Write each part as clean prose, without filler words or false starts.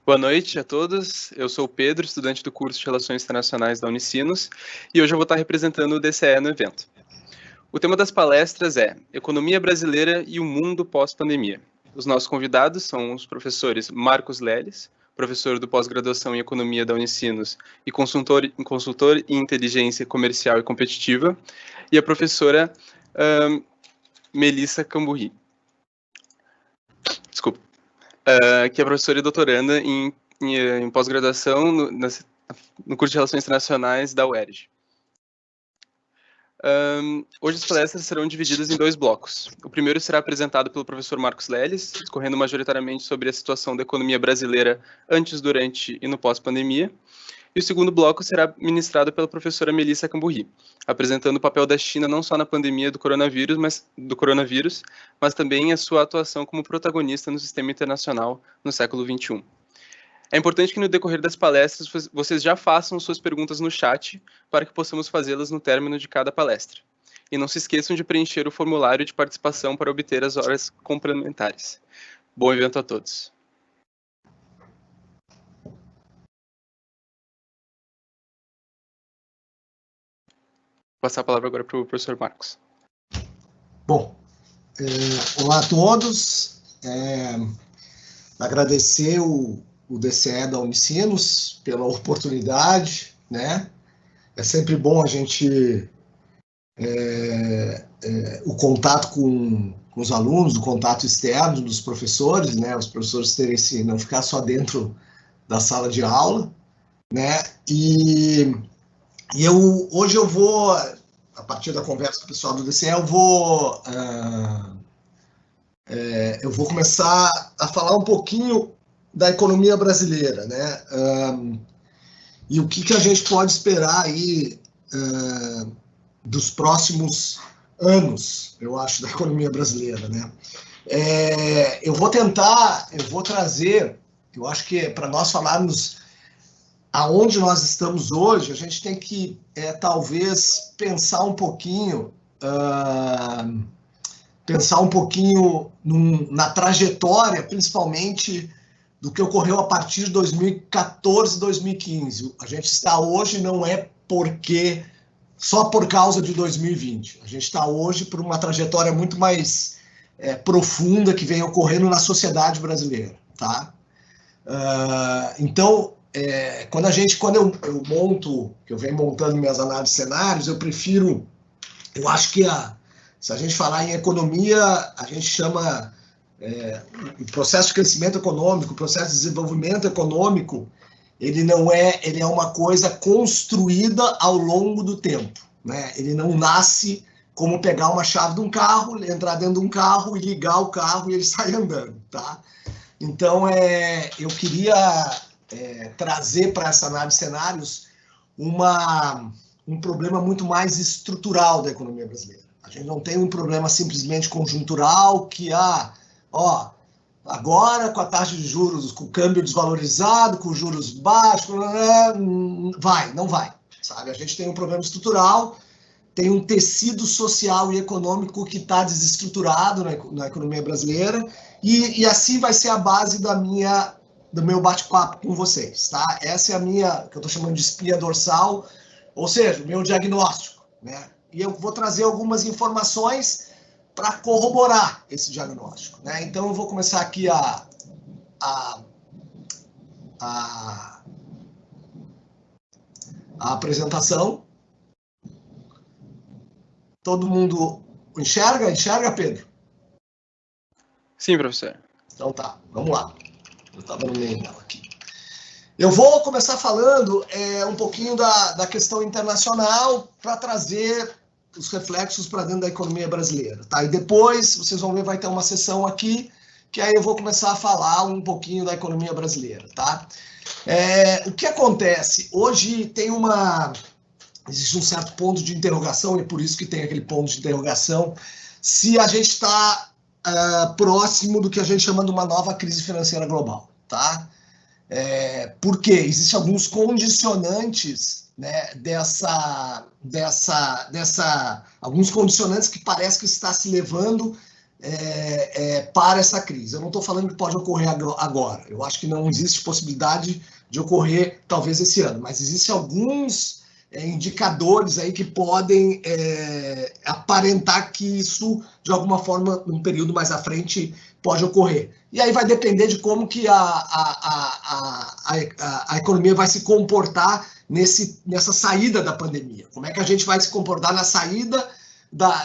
Boa noite a todos, eu sou o Pedro, estudante do curso de Relações Internacionais da Unicinos, e hoje eu vou estar representando o DCE no evento. O tema das palestras é Economia Brasileira e o Mundo Pós-Pandemia. Os nossos convidados são os professores Marcos Leles, professor do pós-graduação em Economia da Unicinos e consultor em Inteligência Comercial e Competitiva, e a professora Melissa Camburri. Desculpa. Que é professora e doutoranda em pós-graduação no curso de Relações Internacionais da UERJ. Hoje as palestras serão divididas em 2 blocos. O primeiro será apresentado pelo professor Marcos Leles, discorrendo majoritariamente sobre a situação da economia brasileira antes, durante e no pós-pandemia. E o segundo bloco será ministrado pela professora Melissa Camburri, apresentando o papel da China não só na pandemia do coronavírus, mas também a sua atuação como protagonista no sistema internacional no século XXI. É importante que no decorrer das palestras vocês já façam suas perguntas no chat para que possamos fazê-las no término de cada palestra. E não se esqueçam de preencher o formulário de participação para obter as horas complementares. Bom evento a todos. Vou passar a palavra agora para o professor Marcos. Bom, olá a todos. Agradecer o DCE da Unicinos pela oportunidade, né? É sempre bom a gente o contato com os alunos, o contato externo dos professores, né? Os professores terem não ficar só dentro da sala de aula, né? E hoje eu vou, a partir da conversa com o pessoal do DCE, eu vou começar a falar um pouquinho da economia brasileira, né? E o que a gente pode esperar aí dos próximos anos, eu acho, da economia brasileira, né? Eu vou trazer, eu acho que para nós falarmos aonde nós estamos hoje, a gente tem que, talvez, pensar um pouquinho na trajetória, principalmente, do que ocorreu a partir de 2014, 2015. A gente está hoje não é só por causa de 2020. A gente está hoje por uma trajetória muito mais profunda que vem ocorrendo na sociedade brasileira, tá? Então, quando eu venho montando minhas análises de cenários, eu acho que se a gente falar em economia, a gente chama o processo de crescimento econômico, o processo de desenvolvimento econômico, ele é uma coisa construída ao longo do tempo, né? Ele não nasce como pegar uma chave de um carro, entrar dentro de um carro e ligar o carro e ele sai andando, tá? Então, eu queria trazer para essa análise de cenários um problema muito mais estrutural da economia brasileira. A gente não tem um problema simplesmente conjuntural que, agora com a taxa de juros, com o câmbio desvalorizado, com os juros baixos, não vai, sabe? A gente tem um problema estrutural, tem um tecido social e econômico que está desestruturado na economia brasileira, e assim vai ser a base do meu bate-papo com vocês, tá? Essa é a minha, que eu estou chamando de espinha dorsal, ou seja, o meu diagnóstico, né? E eu vou trazer algumas informações para corroborar esse diagnóstico, né? Então, eu vou começar aqui a apresentação. Todo mundo enxerga? Enxerga, Pedro? Sim, professor. Então tá, vamos lá. Eu estava no meio dela aqui. Eu vou começar falando um pouquinho da questão internacional para trazer os reflexos para dentro da economia brasileira, tá? E depois, vocês vão ver, vai ter uma sessão aqui, que aí eu vou começar a falar um pouquinho da economia brasileira, tá? O que acontece? Hoje existe um certo ponto de interrogação, e por isso que tem aquele ponto de interrogação, se a gente está próximo do que a gente chama de uma nova crise financeira global, tá? Por quê? Existem alguns condicionantes, né, alguns condicionantes que parece que está se levando para essa crise. Eu não estou falando que pode ocorrer agora. Eu acho que não existe possibilidade de ocorrer, talvez, esse ano. Mas existem alguns indicadores aí que podem aparentar que isso, de alguma forma, num período mais à frente, pode ocorrer. E aí vai depender de como que a economia vai se comportar nessa saída da pandemia. Como é que a gente vai se comportar na saída da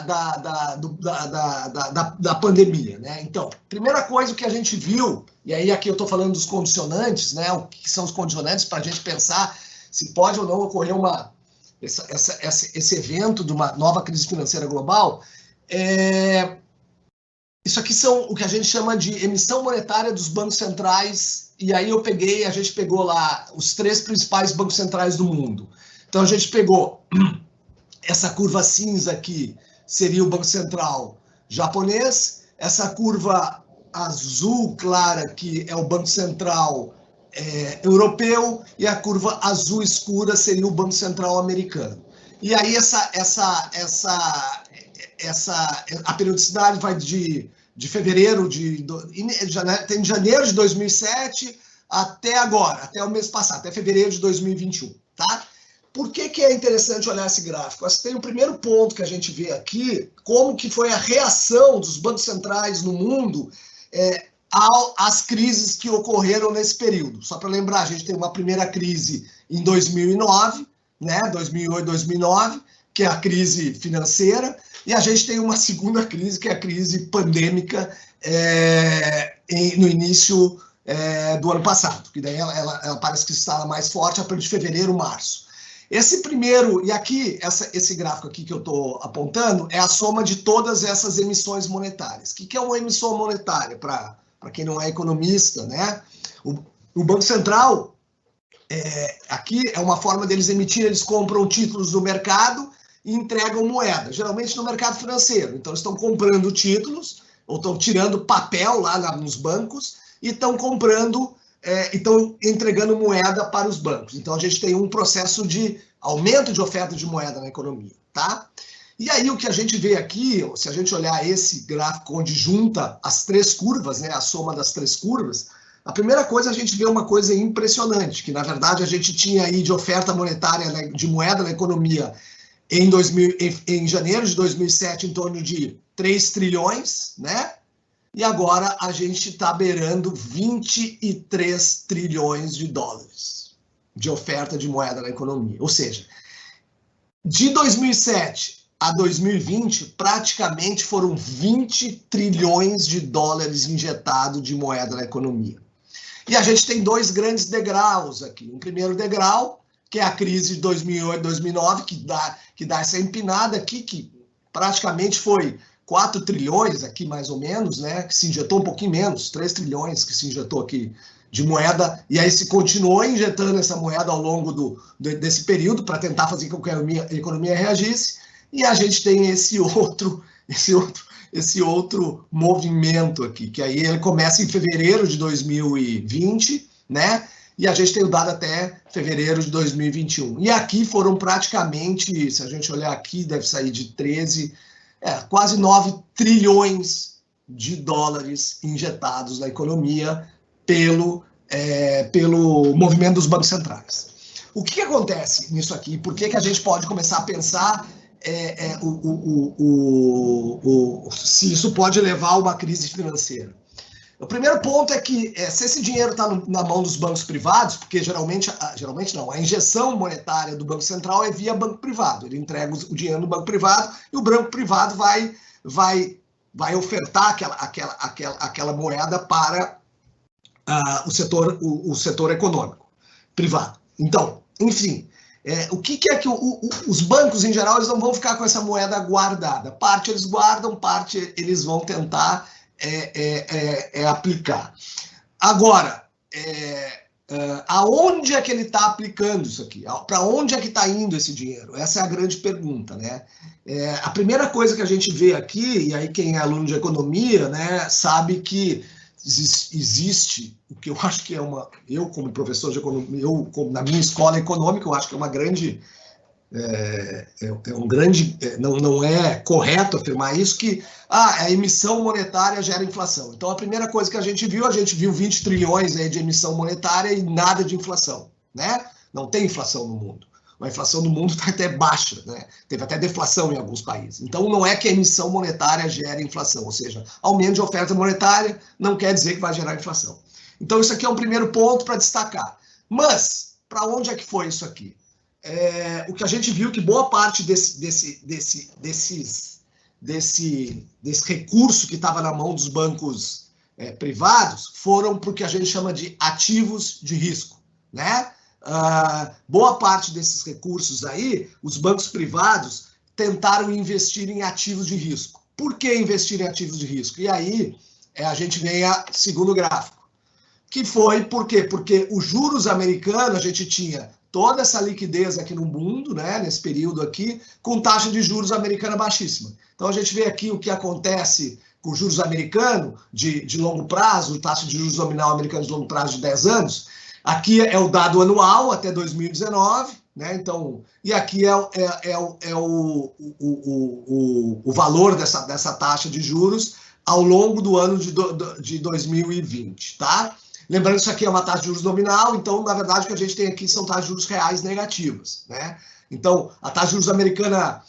pandemia, né? Então, primeira coisa que a gente viu, e aí aqui eu estou falando dos condicionantes, né? O que são os condicionantes para a gente pensar se pode ou não ocorrer esse evento de uma nova crise financeira global. Isso aqui são o que a gente chama de emissão monetária dos bancos centrais, e aí a gente pegou lá os 3 principais bancos centrais do mundo. Então a gente pegou essa curva cinza aqui, seria o Banco Central japonês, essa curva azul clara aqui é o Banco Central europeu, e a curva azul escura seria o Banco Central americano. E aí a periodicidade vai de fevereiro tem de janeiro de 2007 até agora, até o mês passado, até fevereiro de 2021, tá? Por que é interessante olhar esse gráfico? Tem o primeiro ponto que a gente vê aqui, como que foi a reação dos bancos centrais no mundo às crises que ocorreram nesse período. Só para lembrar, a gente tem uma primeira crise em 2009, né, 2008, 2009, que é a crise financeira, e a gente tem uma segunda crise, que é a crise pandêmica no início do ano passado, que daí ela parece que está mais forte a partir de fevereiro, março. Esse primeiro, e aqui, esse gráfico aqui que eu estou apontando, é a soma de todas essas emissões monetárias. O que é uma emissão monetária, para quem não é economista, né? O Banco Central, aqui é uma forma deles emitir, eles compram títulos no mercado e entregam moeda, geralmente no mercado financeiro. Então, eles estão comprando títulos, ou estão tirando papel lá nos bancos, e estão comprando, estão entregando moeda para os bancos. Então, a gente tem um processo de aumento de oferta de moeda na economia, tá? E aí, o que a gente vê aqui, se a gente olhar esse gráfico onde junta as 3 curvas, né, a soma das 3 curvas, a primeira coisa, a gente vê uma coisa impressionante, que, na verdade, a gente tinha aí de oferta monetária, né, de moeda na economia em janeiro de 2007, em torno de 3 trilhões, né? E agora a gente está beirando 23 trilhões de dólares de oferta de moeda na economia. Ou seja, de 2007 a 2020, praticamente foram 20 trilhões de dólares injetados de moeda na economia. E a gente tem 2 grandes degraus aqui. Um primeiro degrau, que é a crise de 2008, 2009, que dá essa empinada aqui, que praticamente foi 4 trilhões aqui, mais ou menos, né, que se injetou um pouquinho menos, 3 trilhões que se injetou aqui de moeda, e aí se continuou injetando essa moeda ao longo desse período para tentar fazer com que a economia reagisse, e a gente tem esse outro movimento aqui, que aí ele começa em fevereiro de 2020, né, e a gente tem o dado até fevereiro de 2021. E aqui foram praticamente, se a gente olhar aqui, deve sair de 13, quase 9 trilhões de dólares injetados na economia pelo movimento dos bancos centrais. O que acontece nisso aqui? Por que a gente pode começar a pensar se isso pode levar a uma crise financeira? O primeiro ponto é que se esse dinheiro está na mão dos bancos privados, porque geralmente não, a injeção monetária do Banco Central é via banco privado. Ele entrega o dinheiro no banco privado e o banco privado vai ofertar aquela moeda para o setor econômico privado. Então, enfim, o que é que os bancos, em geral, eles não vão ficar com essa moeda guardada. Parte eles guardam, parte eles vão tentar aplicar. Agora, aonde é que ele está aplicando isso aqui? Para onde é que está indo esse dinheiro? Essa é a grande pergunta, né? A primeira coisa que a gente vê aqui, e aí quem é aluno de economia, né, sabe que existe o que eu acho que é eu como professor de economia, na minha escola econômica, eu acho que é uma grande, não é correto afirmar isso, que a emissão monetária gera inflação. Então, a primeira coisa que a gente viu 20 trilhões aí de emissão monetária e nada de inflação, né? Não tem inflação no mundo. A inflação do mundo está até baixa, né? Teve até deflação em alguns países. Então, não é que a emissão monetária gere inflação, ou seja, aumento de oferta monetária não quer dizer que vai gerar inflação. Então, isso aqui é um primeiro ponto para destacar. Mas, para onde é que foi isso aqui? O que a gente viu que boa parte desse recurso que estava na mão dos bancos privados foram para o que a gente chama de ativos de risco, né? Boa parte desses recursos aí, os bancos privados tentaram investir em ativos de risco. Por que investir em ativos de risco? E aí a gente vem a segundo gráfico, que foi por quê? Porque os juros americanos, a gente tinha toda essa liquidez aqui no mundo, né, nesse período aqui, com taxa de juros americana baixíssima. Então a gente vê aqui o que acontece com juros americanos de longo prazo, taxa de juros nominal americana de longo prazo de 10 anos. Aqui é o dado anual até 2019, né? Então, e aqui é o valor dessa taxa de juros ao longo do ano de 2020, tá? Lembrando que isso aqui é uma taxa de juros nominal, então, na verdade, o que a gente tem aqui são taxas de juros reais negativas, né? Então, a taxa de juros americana,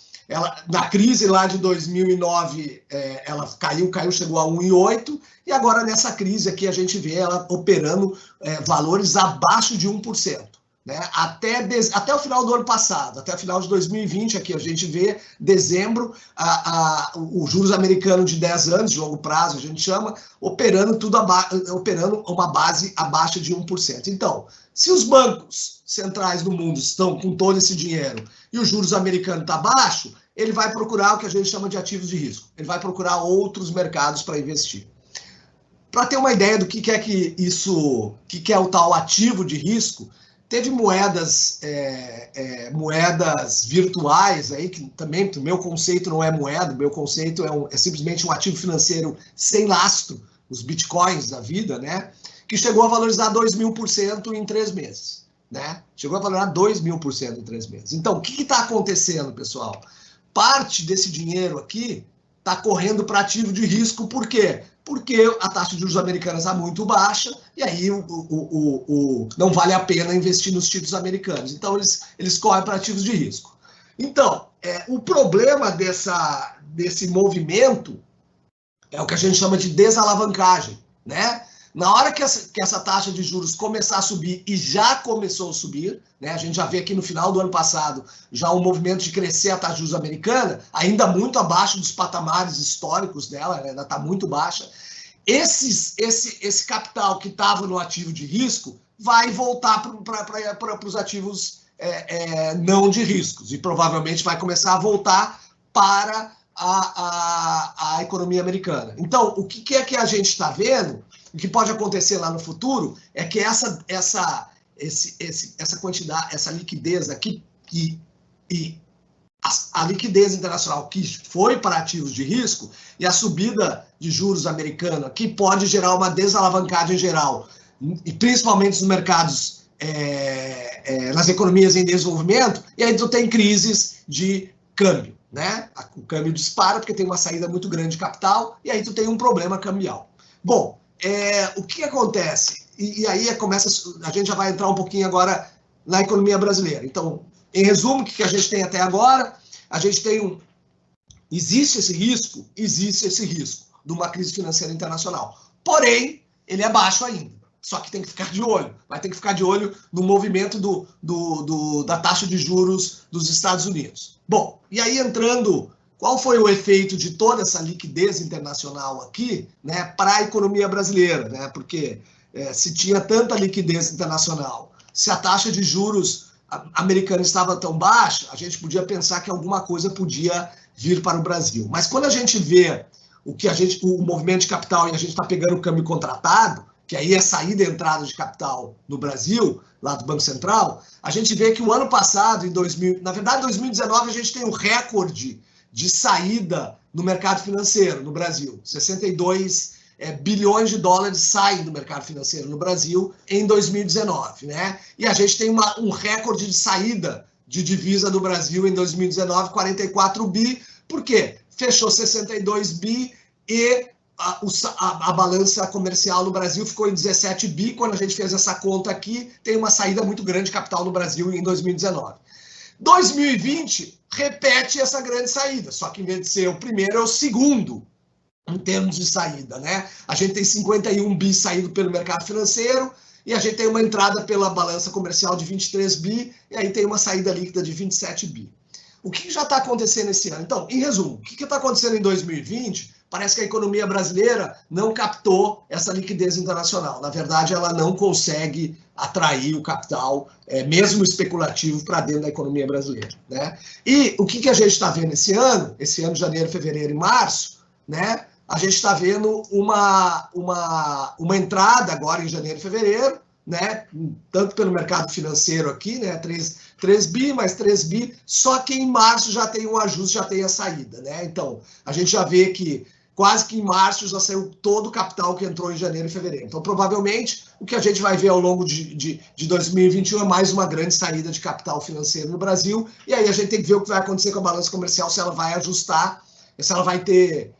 na crise lá de 2009, ela caiu, chegou a 1,8, e agora nessa crise aqui a gente vê ela operando valores abaixo de 1%. Né? Até o final do ano passado, até o final de 2020, aqui a gente vê, dezembro, os juros americanos de 10 anos, de longo prazo, a gente chama, operando uma base abaixo de 1%. Então, se os bancos centrais do mundo estão com todo esse dinheiro e os juros americanos estão baixo, ele vai procurar o que a gente chama de ativos de risco. Ele vai procurar outros mercados para investir. Para ter uma ideia do que é o tal ativo de risco, teve moedas virtuais aí, que também o meu conceito não é moeda, o meu conceito é simplesmente um ativo financeiro sem lastro, os bitcoins da vida, né? Que chegou a valorizar 2.000% em 3 meses, né? Chegou a valorizar 2.000% em 3 meses. Então, o que está acontecendo, pessoal? Parte desse dinheiro aqui está correndo para ativo de risco, por quê? Porque a taxa de juros americana está muito baixa e aí não vale a pena investir nos títulos americanos. Então, eles correm para ativos de risco. Então, o problema desse movimento é o que a gente chama de desalavancagem, né? Na hora que essa taxa de juros começar a subir, e já começou a subir, né? A gente já vê aqui no final do ano passado já um movimento de crescer a taxa de juros americana, ainda muito abaixo dos patamares históricos dela, né? Ainda está muito baixa. Esse capital que estava no ativo de risco vai voltar para os ativos não de riscos, e provavelmente vai começar a voltar para a economia americana. Então, o que é que a gente está vendo? O que pode acontecer lá no futuro é que essa quantidade, essa liquidez aqui, a liquidez internacional que foi para ativos de risco e a subida de juros americana, que pode gerar uma desalavancagem geral, e principalmente nos mercados, nas economias em desenvolvimento, e aí tu tem crises de câmbio, né? O câmbio dispara porque tem uma saída muito grande de capital, e aí tu tem um problema cambial. Bom, o que acontece? E aí a gente já vai entrar um pouquinho agora na economia brasileira. Então, em resumo, o que a gente tem até agora? A gente tem existe esse risco de uma crise financeira internacional. Porém, ele é baixo ainda. Só que tem que ficar de olho. Vai ter que ficar de olho no movimento da taxa de juros dos Estados Unidos. Bom, e aí entrando, qual foi o efeito de toda essa liquidez internacional aqui, né, para a economia brasileira? Né? Porque se tinha tanta liquidez internacional, se a taxa de juros americana estava tão baixa, a gente podia pensar que alguma coisa podia vir para o Brasil. Mas quando a gente vê o movimento de capital e a gente está pegando o câmbio contratado, que aí é saída e entrada de capital no Brasil, lá do Banco Central, a gente vê que o ano passado, em 2019, a gente tem um recorde de saída no mercado financeiro no Brasil, 62 bilhões de dólares saem do mercado financeiro no Brasil em 2019, né? E a gente tem um recorde de saída de divisa do Brasil em 2019, 44 bi. Por quê? Fechou 62 bi e a balança comercial no Brasil ficou em 17 bi. Quando a gente fez essa conta aqui, tem uma saída muito grande de capital no Brasil em 2019. 2020 repete essa grande saída, só que em vez de ser o primeiro, é o segundo em termos de saída, né? A gente tem 51 bi saído pelo mercado financeiro e a gente tem uma entrada pela balança comercial de 23 bi e aí tem uma saída líquida de 27 bi. O que já está acontecendo esse ano? Então, em resumo, o que está acontecendo em 2020? Parece que a economia brasileira não captou essa liquidez internacional. Na verdade, ela não consegue atrair o capital, mesmo especulativo, para dentro da economia brasileira, né? E o que a gente está vendo esse ano, janeiro, fevereiro e março, né? A gente está vendo uma entrada agora em janeiro e fevereiro, né? Tanto pelo mercado financeiro aqui, né? 3 bi mais 3 bi, só que em março já tem um ajuste, já tem a saída, né? Então, a gente já vê que quase que em março já saiu todo o capital que entrou em janeiro e fevereiro. Então, provavelmente, o que a gente vai ver ao longo de 2021 é mais uma grande saída de capital financeiro no Brasil, e aí a gente tem que ver o que vai acontecer com a balança comercial, se ela vai ajustar, se ela vai ter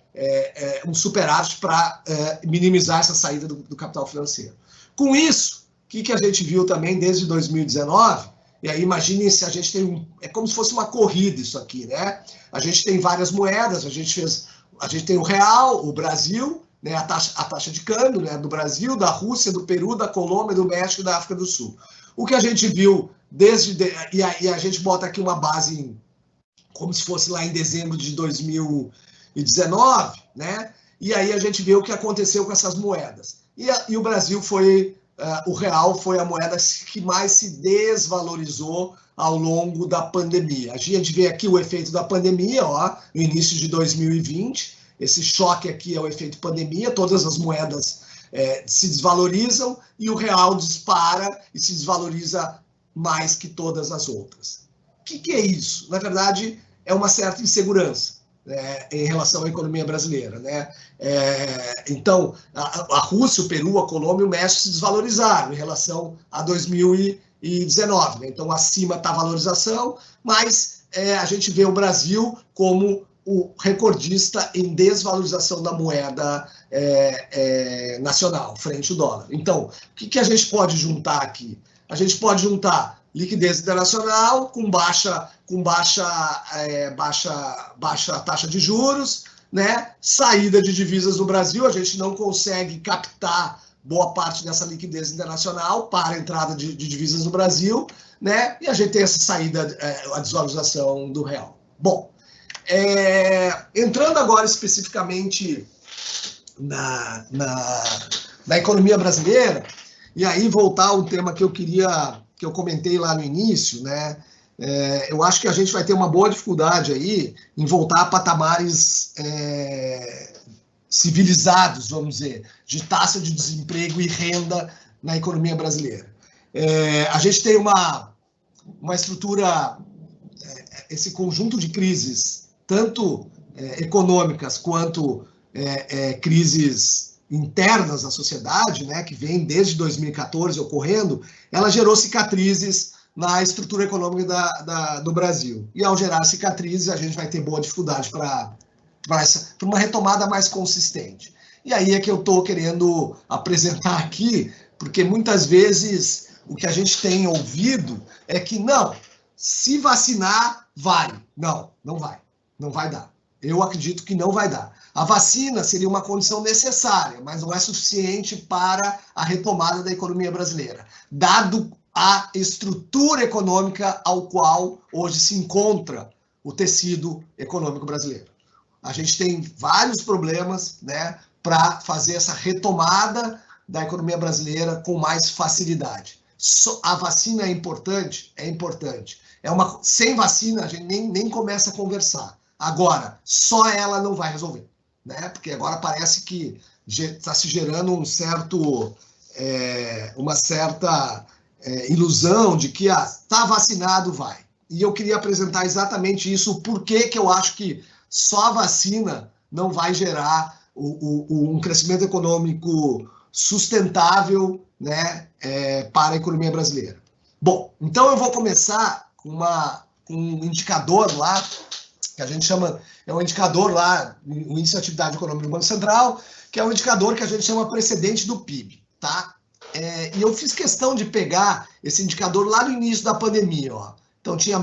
um superávit para minimizar essa saída do capital financeiro. Com isso, o que a gente viu também desde 2019, e aí imaginem se a gente tem é como se fosse uma corrida isso aqui, né? A gente tem várias moedas, a gente tem o real, o Brasil, né, a taxa de câmbio, né, do Brasil, da Rússia, do Peru, da Colômbia, do México e da África do Sul. O que a gente viu e a gente bota aqui uma base como se fosse lá em dezembro de 2019, né? E aí a gente vê o que aconteceu com essas moedas. E o Brasil o real foi a moeda que mais se desvalorizou ao longo da pandemia. A gente vê aqui o efeito da pandemia, ó, no início de 2020. Esse choque aqui é o efeito pandemia, todas as moedas se desvalorizam e o real dispara e se desvaloriza mais que todas as outras. O que é isso? Na verdade, é uma certa insegurança em relação à economia brasileira, né? Então, a Rússia, o Peru, a Colômbia e o México se desvalorizaram em relação a 2019, né? Então, acima está a valorização, mas a gente vê o Brasil como o recordista em desvalorização da moeda nacional, frente ao dólar. Então, o que a gente pode juntar aqui? A gente pode juntar liquidez internacional com baixa taxa de juros, né? Saída de divisas no Brasil, a gente não consegue captar boa parte dessa liquidez internacional para a entrada de divisas no Brasil, né? E a gente tem essa saída, a desvalorização do real. Bom, entrando agora especificamente na economia brasileira, e aí voltar ao tema que eu comentei lá no início, né? Eu acho que a gente vai ter uma boa dificuldade aí em voltar a patamares civilizados, vamos dizer, de taxa de desemprego e renda na economia brasileira. A gente tem uma estrutura, esse conjunto de crises, tanto econômicas quanto crises internas à sociedade, né, que vem desde 2014 ocorrendo, ela gerou cicatrizes na estrutura econômica do Brasil. E ao gerar cicatrizes, a gente vai ter boa dificuldade para uma retomada mais consistente. E aí é que eu estou querendo apresentar aqui, porque muitas vezes o que a gente tem ouvido é que não, se vacinar, vai. Não, não vai. Não vai dar. Eu acredito que não vai dar. A vacina seria uma condição necessária, mas não é suficiente para a retomada da economia brasileira, dado a estrutura econômica ao qual hoje se encontra o tecido econômico brasileiro. A gente tem vários problemas, né, para fazer essa retomada da economia brasileira com mais facilidade. A vacina é importante? É importante. Sem vacina, a gente nem começa a conversar. Agora, só ela não vai resolver, né? Porque agora parece que está se gerando uma certa ilusão de que está vacinado, vai. E eu queria apresentar exatamente isso, o porquê que eu acho que só a vacina não vai gerar um crescimento econômico sustentável, né, para a economia brasileira. Bom, então eu vou começar com um indicador lá, que a gente chama, é um indicador lá, o Índice de Atividade Econômica do Banco Central, que é um indicador que a gente chama precedente do PIB, tá? E eu fiz questão de pegar esse indicador lá no início da pandemia, ó. Então tinha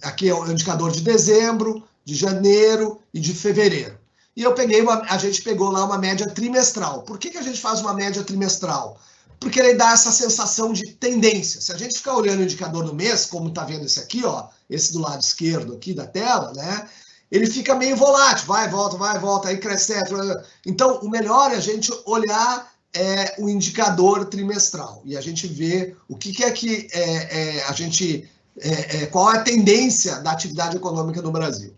aqui é o indicador de dezembro, de janeiro e de fevereiro. E a gente pegou lá uma média trimestral. Por que a gente faz uma média trimestral? Porque ele dá essa sensação de tendência. Se a gente ficar olhando o indicador no mês, como está vendo esse aqui, ó, esse do lado esquerdo aqui da tela, né? Ele fica meio volátil, vai, volta, aí cresce. Então, o melhor é a gente olhar o indicador trimestral e a gente vê o que é que qual é a tendência da atividade econômica no Brasil.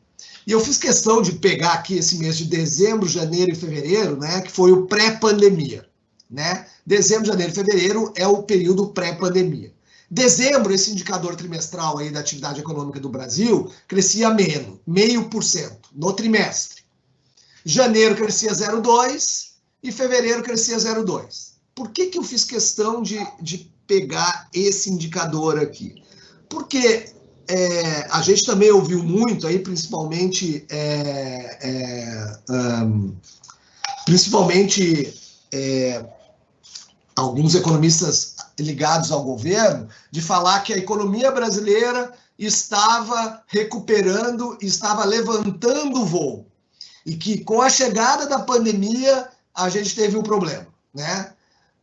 E eu fiz questão de pegar aqui esse mês de dezembro, janeiro e fevereiro, né, que foi o pré-pandemia, né? Dezembro, janeiro e fevereiro é o período pré-pandemia. Dezembro, esse indicador trimestral aí da atividade econômica do Brasil crescia menos, 0,5% no trimestre. Janeiro crescia 0,2% e fevereiro crescia 0,2%. Por que eu fiz questão de pegar esse indicador aqui? Porque a gente também ouviu muito aí, principalmente alguns economistas ligados ao governo, de falar que a economia brasileira estava recuperando, estava levantando o voo. E que com a chegada da pandemia, a gente teve um problema, né?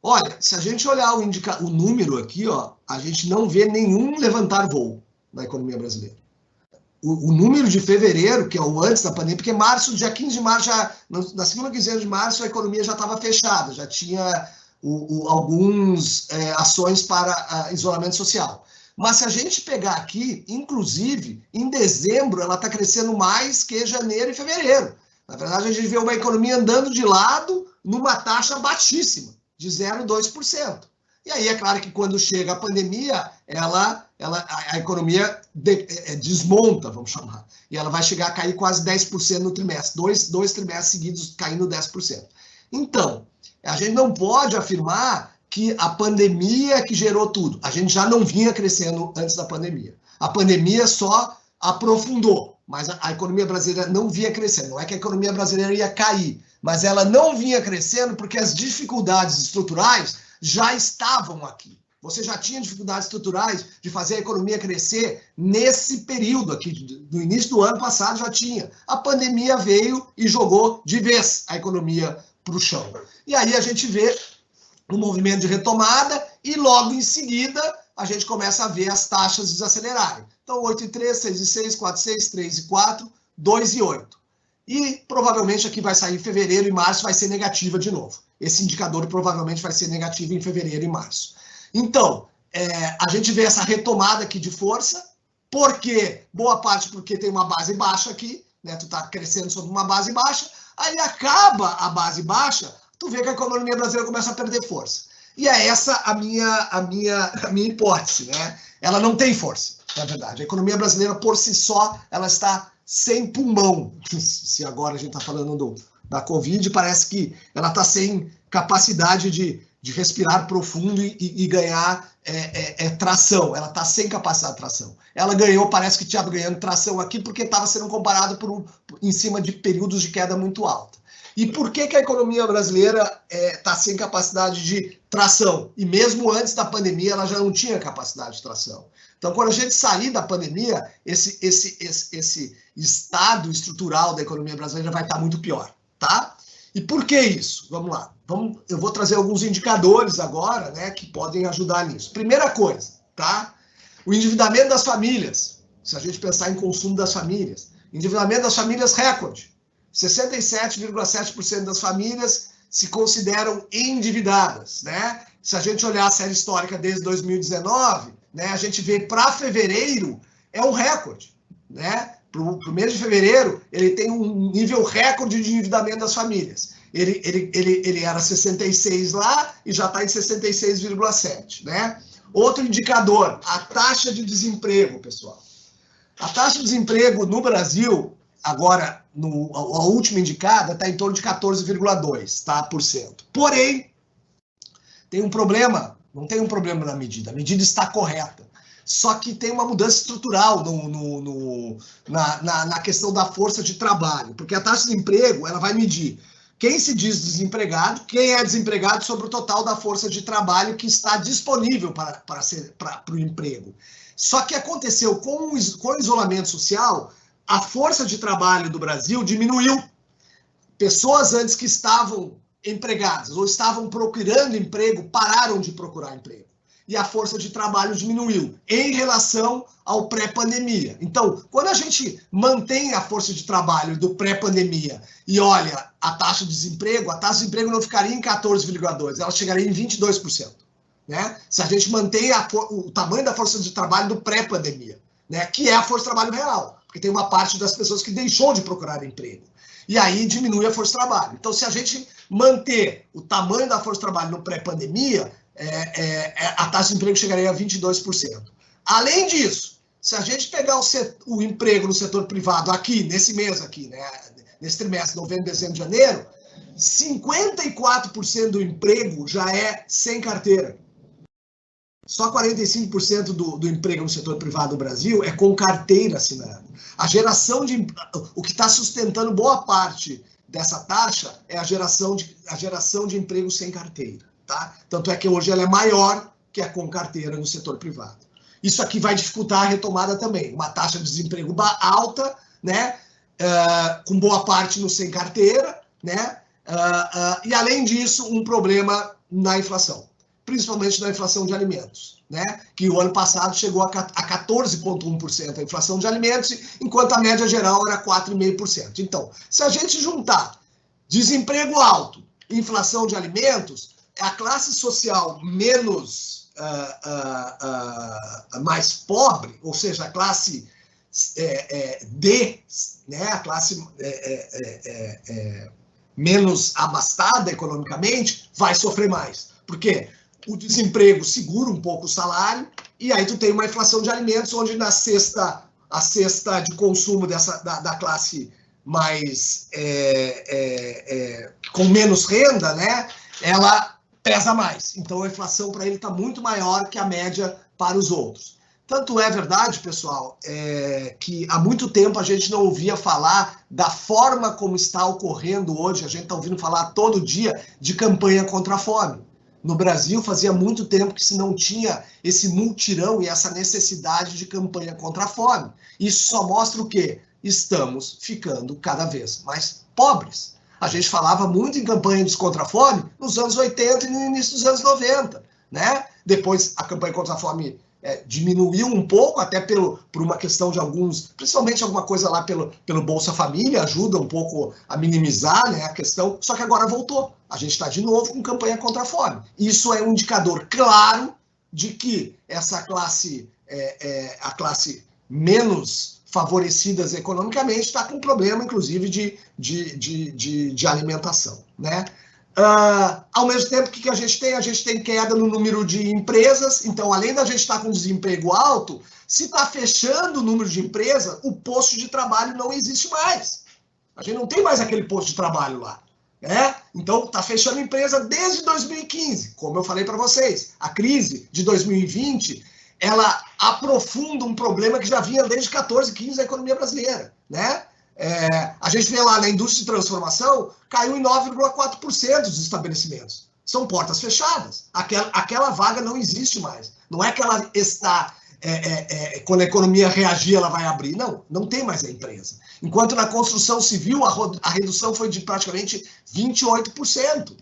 Olha, se a gente olhar o número aqui, ó, a gente não vê nenhum levantar voo na economia brasileira. O número de fevereiro, que é o antes da pandemia, porque março, dia 15 de março, na segunda quinzena de março, a economia já estava fechada, já tinha algumas ações para isolamento social. Mas se a gente pegar aqui, inclusive, em dezembro, ela está crescendo mais que janeiro e fevereiro. Na verdade, a gente vê uma economia andando de lado numa taxa baixíssima, de 0,2%. E aí, é claro que quando chega a pandemia, a economia desmonta, vamos chamar. E ela vai chegar a cair quase 10% no trimestre. Dois trimestres seguidos caindo 10%. Então, a gente não pode afirmar que a pandemia que gerou tudo. A gente já não vinha crescendo antes da pandemia. A pandemia só aprofundou, mas a economia brasileira não vinha crescendo. Não é que a economia brasileira ia cair, mas ela não vinha crescendo porque as dificuldades estruturais já estavam aqui. Você já tinha dificuldades estruturais de fazer a economia crescer nesse período aqui, do início do ano passado já tinha. A pandemia veio e jogou de vez a economia para o chão. E aí a gente vê um movimento de retomada e logo em seguida a gente começa a ver as taxas desacelerarem. Então 8,3, 6,6, 4,6, 3,4, 2,8. E provavelmente aqui vai sair em fevereiro e março, vai ser negativa de novo. Esse indicador provavelmente vai ser negativo em fevereiro e março. Então, a gente vê essa retomada aqui de força, porque boa parte porque tem uma base baixa aqui, né? Tu está crescendo sobre uma base baixa, aí acaba a base baixa, tu vê que a economia brasileira começa a perder força. E é essa a minha hipótese, né? Ela não tem força, na verdade. A economia brasileira, por si só, ela está sem pulmão. Se agora a gente está falando da Covid, parece que ela está sem capacidade de respirar profundo e ganhar tração. Ela está sem capacidade de tração. Ela ganhou, parece que estava ganhando tração aqui porque estava sendo comparado em cima de períodos de queda muito alta. E por que a economia brasileira está sem capacidade de tração? E mesmo antes da pandemia, ela já não tinha capacidade de tração. Então, quando a gente sair da pandemia, esse estado estrutural da economia brasileira vai estar muito pior, tá? E por que isso? Vamos lá. Eu vou trazer alguns indicadores agora, né, que podem ajudar nisso. Primeira coisa, tá? O endividamento das famílias. Se a gente pensar em consumo das famílias. Endividamento das famílias recorde. 67,7% das famílias se consideram endividadas, né? Se a gente olhar a série histórica desde 2019, né, a gente vê para fevereiro é um recorde, né? Para o mês de fevereiro, ele tem um nível recorde de endividamento das famílias. Ele era 66 lá e já está em 66,7, né? Outro indicador, a taxa de desemprego, pessoal. A taxa de desemprego no Brasil, agora, a última indicada está em torno de 14,2%, tá, Porém, tem um problema, não tem um problema na medida, a medida está correta. Só que tem uma mudança estrutural na questão da força de trabalho, porque a taxa de desemprego ela vai medir quem se diz desempregado, quem é desempregado sobre o total da força de trabalho que está disponível para o emprego. Só que aconteceu com o isolamento social, a força de trabalho do Brasil diminuiu. Pessoas antes que estavam empregadas ou estavam procurando emprego pararam de procurar emprego. E a força de trabalho diminuiu em relação ao pré-pandemia. Então, quando a gente mantém a força de trabalho do pré-pandemia e olha a taxa de desemprego não ficaria em 14,2%, ela chegaria em 22%. Né? Se a gente mantém o tamanho da força de trabalho do pré-pandemia, né? Que é a força de trabalho real, porque tem uma parte das pessoas que deixou de procurar emprego. E aí diminui a força de trabalho. Então, se a gente manter o tamanho da força de trabalho no pré-pandemia, a taxa de emprego chegaria a 22%. Além disso, se a gente pegar o emprego no setor privado aqui, nesse mês aqui, né, nesse trimestre, novembro, dezembro, janeiro, 54% do emprego já é sem carteira. Só 45% do emprego no setor privado do Brasil é com carteira assinada. O que está sustentando boa parte dessa taxa é a geração de emprego sem carteira. Tá? Tanto é que hoje ela é maior que a com carteira no setor privado. Isso aqui vai dificultar a retomada também. Uma taxa de desemprego alta, né? Com boa parte no sem carteira, né? E além disso, um problema na inflação, principalmente na inflação de alimentos, né? Que o ano passado chegou a 14,1% a inflação de alimentos, enquanto a média geral era 4,5%. Então, se a gente juntar desemprego alto e inflação de alimentos, a classe social menos mais pobre, ou seja, a classe D, né, a classe menos abastada economicamente, vai sofrer mais. Porque o desemprego segura um pouco o salário, e aí tu tem uma inflação de alimentos, onde a cesta de consumo da classe mais com menos renda, né, ela pesa mais. Então, a inflação para ele está muito maior que a média para os outros. Tanto é verdade, pessoal, que há muito tempo a gente não ouvia falar da forma como está ocorrendo hoje, a gente está ouvindo falar todo dia de campanha contra a fome. No Brasil, fazia muito tempo que se não tinha esse multirão e essa necessidade de campanha contra a fome. Isso só mostra o quê? Estamos ficando cada vez mais pobres. A gente falava muito em campanhas contra a fome nos anos 80 e no início dos anos 90, né? Depois a campanha contra a fome diminuiu um pouco, até por uma questão de alguns, principalmente alguma coisa lá pelo Bolsa Família, ajuda um pouco a minimizar, né, a questão, só que agora voltou. A gente está de novo com campanha contra a fome. Isso é um indicador claro de que essa classe, a classe menos favorecidas economicamente, está com problema, inclusive, de alimentação, né? Ao mesmo tempo, o que a gente tem? A gente tem queda no número de empresas. Então, além da gente estar com desemprego alto, se está fechando o número de empresas, o posto de trabalho não existe mais. A gente não tem mais aquele posto de trabalho lá, né? Então, está fechando empresa desde 2015. Como eu falei para vocês, a crise de 2020, ela aprofunda um problema que já vinha desde 14, 15 da economia brasileira, né? A gente vê lá na indústria de transformação, caiu em 9,4% dos estabelecimentos. São portas fechadas. Aquela vaga não existe mais. Não é que ela está, quando a economia reagir, ela vai abrir. Não, não tem mais a empresa. Enquanto na construção civil, a redução foi de praticamente 28%.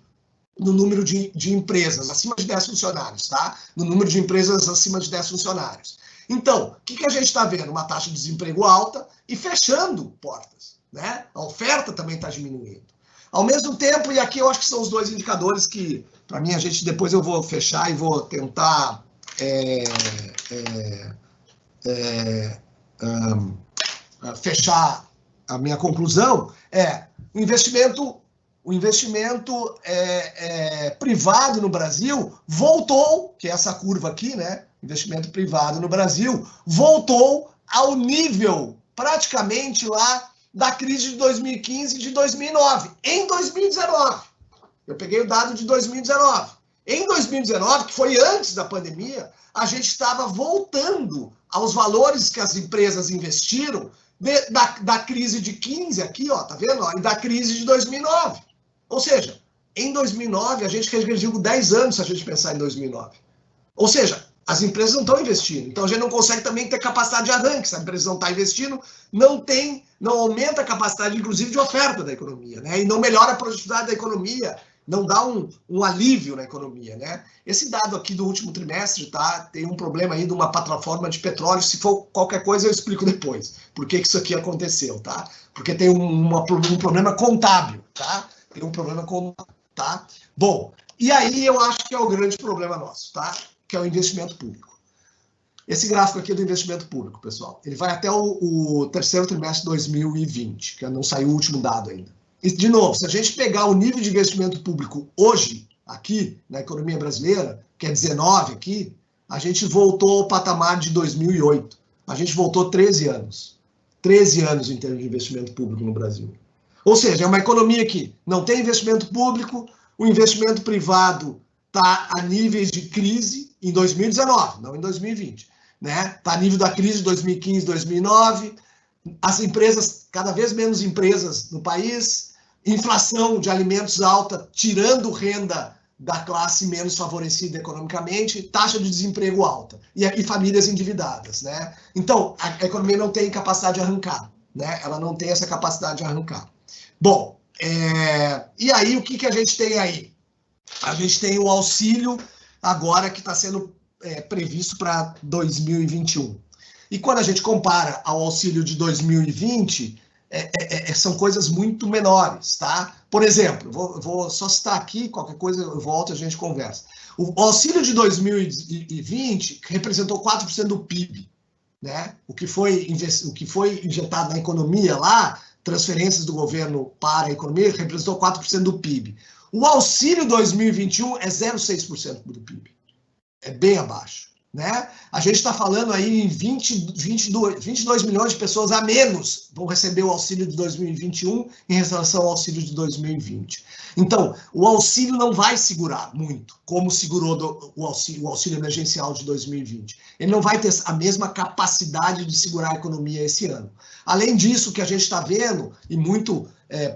No número de empresas acima de 10 funcionários, tá? No número de empresas acima de 10 funcionários. Então, o que a gente está vendo? Uma taxa de desemprego alta e fechando portas, né? A oferta também está diminuindo. Ao mesmo tempo, e aqui eu acho que são os dois indicadores que, para mim, depois eu vou fechar e vou tentar fechar a minha conclusão, o investimento privado no Brasil voltou, que é essa curva aqui, né? Investimento privado no Brasil voltou ao nível praticamente lá da crise de 2015 e de 2009. Em 2019. Eu peguei o dado de 2019. Em 2019, que foi antes da pandemia, a gente estava voltando aos valores que as empresas investiram da crise de 15 aqui, ó, tá vendo? E da crise de 2009. Ou seja, em 2009, a gente regrediu 10 anos se a gente pensar em 2009. Ou seja, as empresas não estão investindo. Então, a gente não consegue também ter capacidade de arranque. Se a empresa não está investindo, não aumenta a capacidade, inclusive, de oferta da economia, né? E não melhora a produtividade da economia, não dá um alívio na economia, né? Esse dado aqui do último trimestre, tá? Tem um problema aí de uma plataforma de petróleo. Se for qualquer coisa, eu explico depois. Por que isso aqui aconteceu, tá? Porque tem um problema contábil, tá? Tem um problema contábil, tá? Bom, e aí eu acho que é o grande problema nosso, tá? Que é o investimento público. Esse gráfico aqui é do investimento público, pessoal. Ele vai até o terceiro trimestre de 2020, que não saiu o último dado ainda. E, de novo, se a gente pegar o nível de investimento público hoje, aqui, na economia brasileira, que é 19 aqui, a gente voltou ao patamar de 2008. A gente voltou 13 anos. 13 anos em termos de investimento público no Brasil. Ou seja, é uma economia que não tem investimento público, o investimento privado está a níveis de crise em 2019, não em 2020. Né? Está a nível da crise de 2015, 2009. As empresas, cada vez menos empresas no país, inflação de alimentos alta, tirando renda da classe menos favorecida economicamente, taxa de desemprego alta e famílias endividadas. Né? Então, a economia não tem capacidade de arrancar. Né? Ela não tem essa capacidade de arrancar. Bom, e aí o que a gente tem aí? A gente tem o auxílio agora que está sendo previsto para 2021. E quando a gente compara ao auxílio de 2020, são coisas muito menores, tá? Por exemplo, vou só citar aqui, qualquer coisa eu volto e a gente conversa. O auxílio de 2020 representou 4% do PIB, né? O que foi injetado na economia lá, transferências do governo para a economia, representou 4% do PIB. O auxílio 2021 é 0,6% do PIB. É bem abaixo. Né? A gente está falando aí em 22 milhões de pessoas a menos vão receber o auxílio de 2021 em relação ao auxílio de 2020. Então, o auxílio não vai segurar muito, como segurou o auxílio emergencial de 2020. Ele não vai ter a mesma capacidade de segurar a economia esse ano. Além disso, o que a gente está vendo, e muito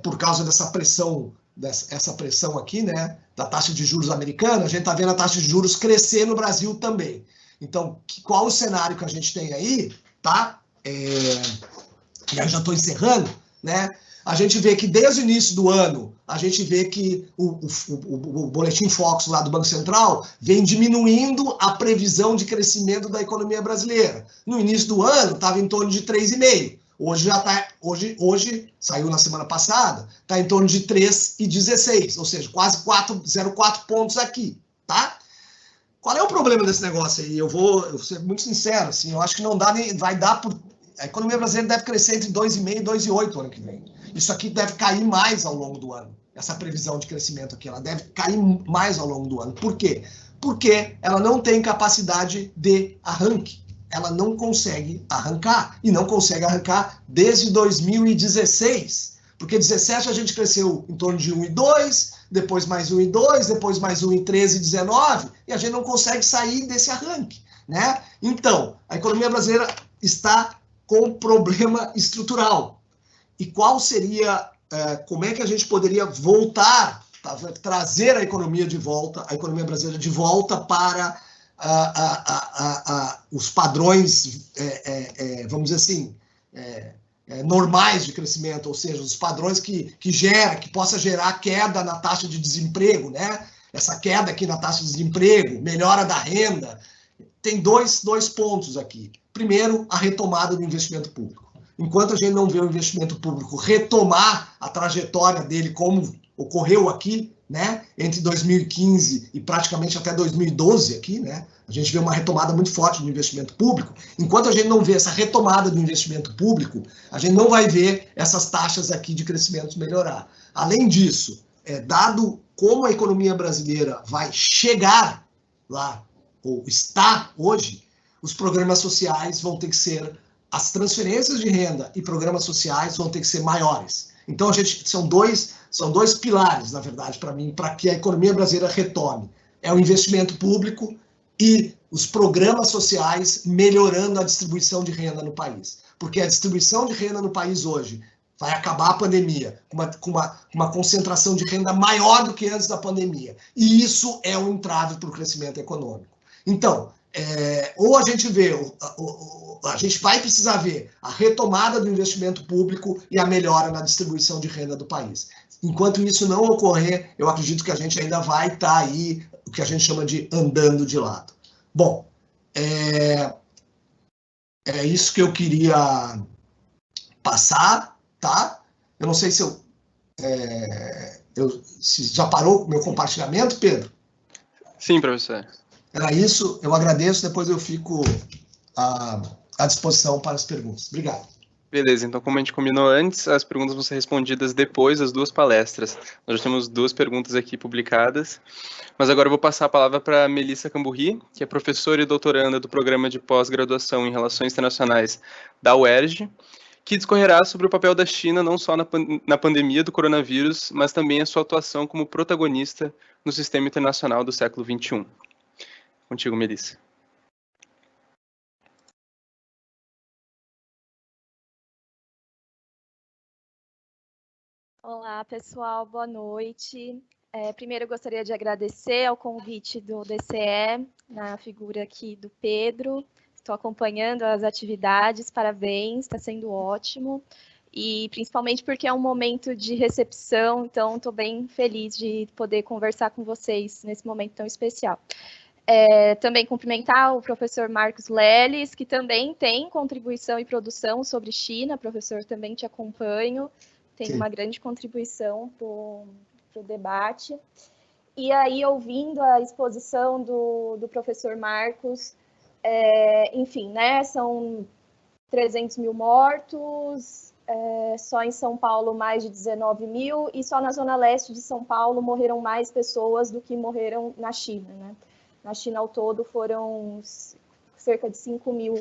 por causa dessa pressão, essa pressão aqui, né, da taxa de juros americana, a gente está vendo a taxa de juros crescer no Brasil também. Então, qual o cenário que a gente tem aí, tá? E aí já estou encerrando, né? A gente vê que desde o início do ano, a gente vê que o Boletim Focus lá do Banco Central vem diminuindo a previsão de crescimento da economia brasileira. No início do ano, estava em torno de 3,5%. Hoje já está, hoje saiu na semana passada, está em torno de 3,16%, ou seja, quase 0,4 pontos aqui, tá? Qual é o problema desse negócio aí? Eu vou ser muito sincero, assim, eu acho que não dá nem, vai dar por... A economia brasileira deve crescer entre 2,5% e 2,8% ano que vem. Isso aqui deve cair mais ao longo do ano. Essa previsão de crescimento aqui, ela deve cair mais ao longo do ano. Por quê? Porque ela não tem capacidade de arranque. Ela não consegue arrancar. E não consegue arrancar desde 2016. Porque 2017 a gente cresceu em torno de 1,2%, depois mais 1,2%, depois mais 1 em 13 e 19, e a gente não consegue sair desse arranque, né? Então, a economia brasileira está com problema estrutural. E qual seria, como é que a gente poderia voltar, trazer a economia de volta, a economia brasileira de volta para os padrões, vamos dizer assim, normais de crescimento, ou seja, os padrões que possa gerar queda na taxa de desemprego, né? Essa queda aqui na taxa de desemprego, melhora da renda. Tem dois pontos aqui. Primeiro, a retomada do investimento público. Enquanto a gente não vê o investimento público retomar a trajetória dele como ocorreu aqui, né, entre 2015 e praticamente até 2012 aqui, né, a gente vê uma retomada muito forte do investimento público. Enquanto a gente não vê essa retomada do investimento público, a gente não vai ver essas taxas aqui de crescimento melhorar. Além disso, dado como a economia brasileira vai chegar lá, ou está hoje, os programas sociais vão ter que ser as transferências de renda e programas sociais vão ter que ser maiores. Então, são dois pilares, na verdade, para mim, para que a economia brasileira retome. É o investimento público e os programas sociais melhorando a distribuição de renda no país. Porque a distribuição de renda no país hoje vai acabar a pandemia com uma concentração de renda maior do que antes da pandemia. E isso é um entrave para o crescimento econômico. Então, ou a gente vê, a gente vai precisar ver a retomada do investimento público e a melhora na distribuição de renda do país. Enquanto isso não ocorrer, eu acredito que a gente ainda vai estar aí, o que a gente chama de andando de lado. Bom, é isso que eu queria passar, tá? Eu não sei se se já parou o meu compartilhamento, Pedro? Sim, professor. Era isso, eu agradeço, depois eu fico à disposição para as perguntas. Obrigado. Beleza, então como a gente combinou antes, as perguntas vão ser respondidas depois das duas palestras. Nós já temos 2 perguntas aqui publicadas, mas agora eu vou passar a palavra para a Melissa Camburri, que é professora e doutoranda do Programa de Pós-Graduação em Relações Internacionais da UERJ, que discorrerá sobre o papel da China não só na pandemia do coronavírus, mas também a sua atuação como protagonista no sistema internacional do século XXI. Contigo, Melissa. Olá, pessoal, boa noite. Primeiro, eu gostaria de agradecer ao convite do DCE, na figura aqui do Pedro. Estou acompanhando as atividades, parabéns, está sendo ótimo. E principalmente porque é um momento de recepção, então estou bem feliz de poder conversar com vocês nesse momento tão especial. Também cumprimentar o professor Marcos Leles, que também tem contribuição e produção sobre China. Professor, também te acompanho. Tem uma grande contribuição para o debate. E aí, ouvindo a exposição do professor Marcos, enfim, né, são 300 mil mortos, só em São Paulo mais de 19 mil, e só na zona leste de São Paulo morreram mais pessoas do que morreram na China, né? Na China, ao todo, foram cerca de 5 mil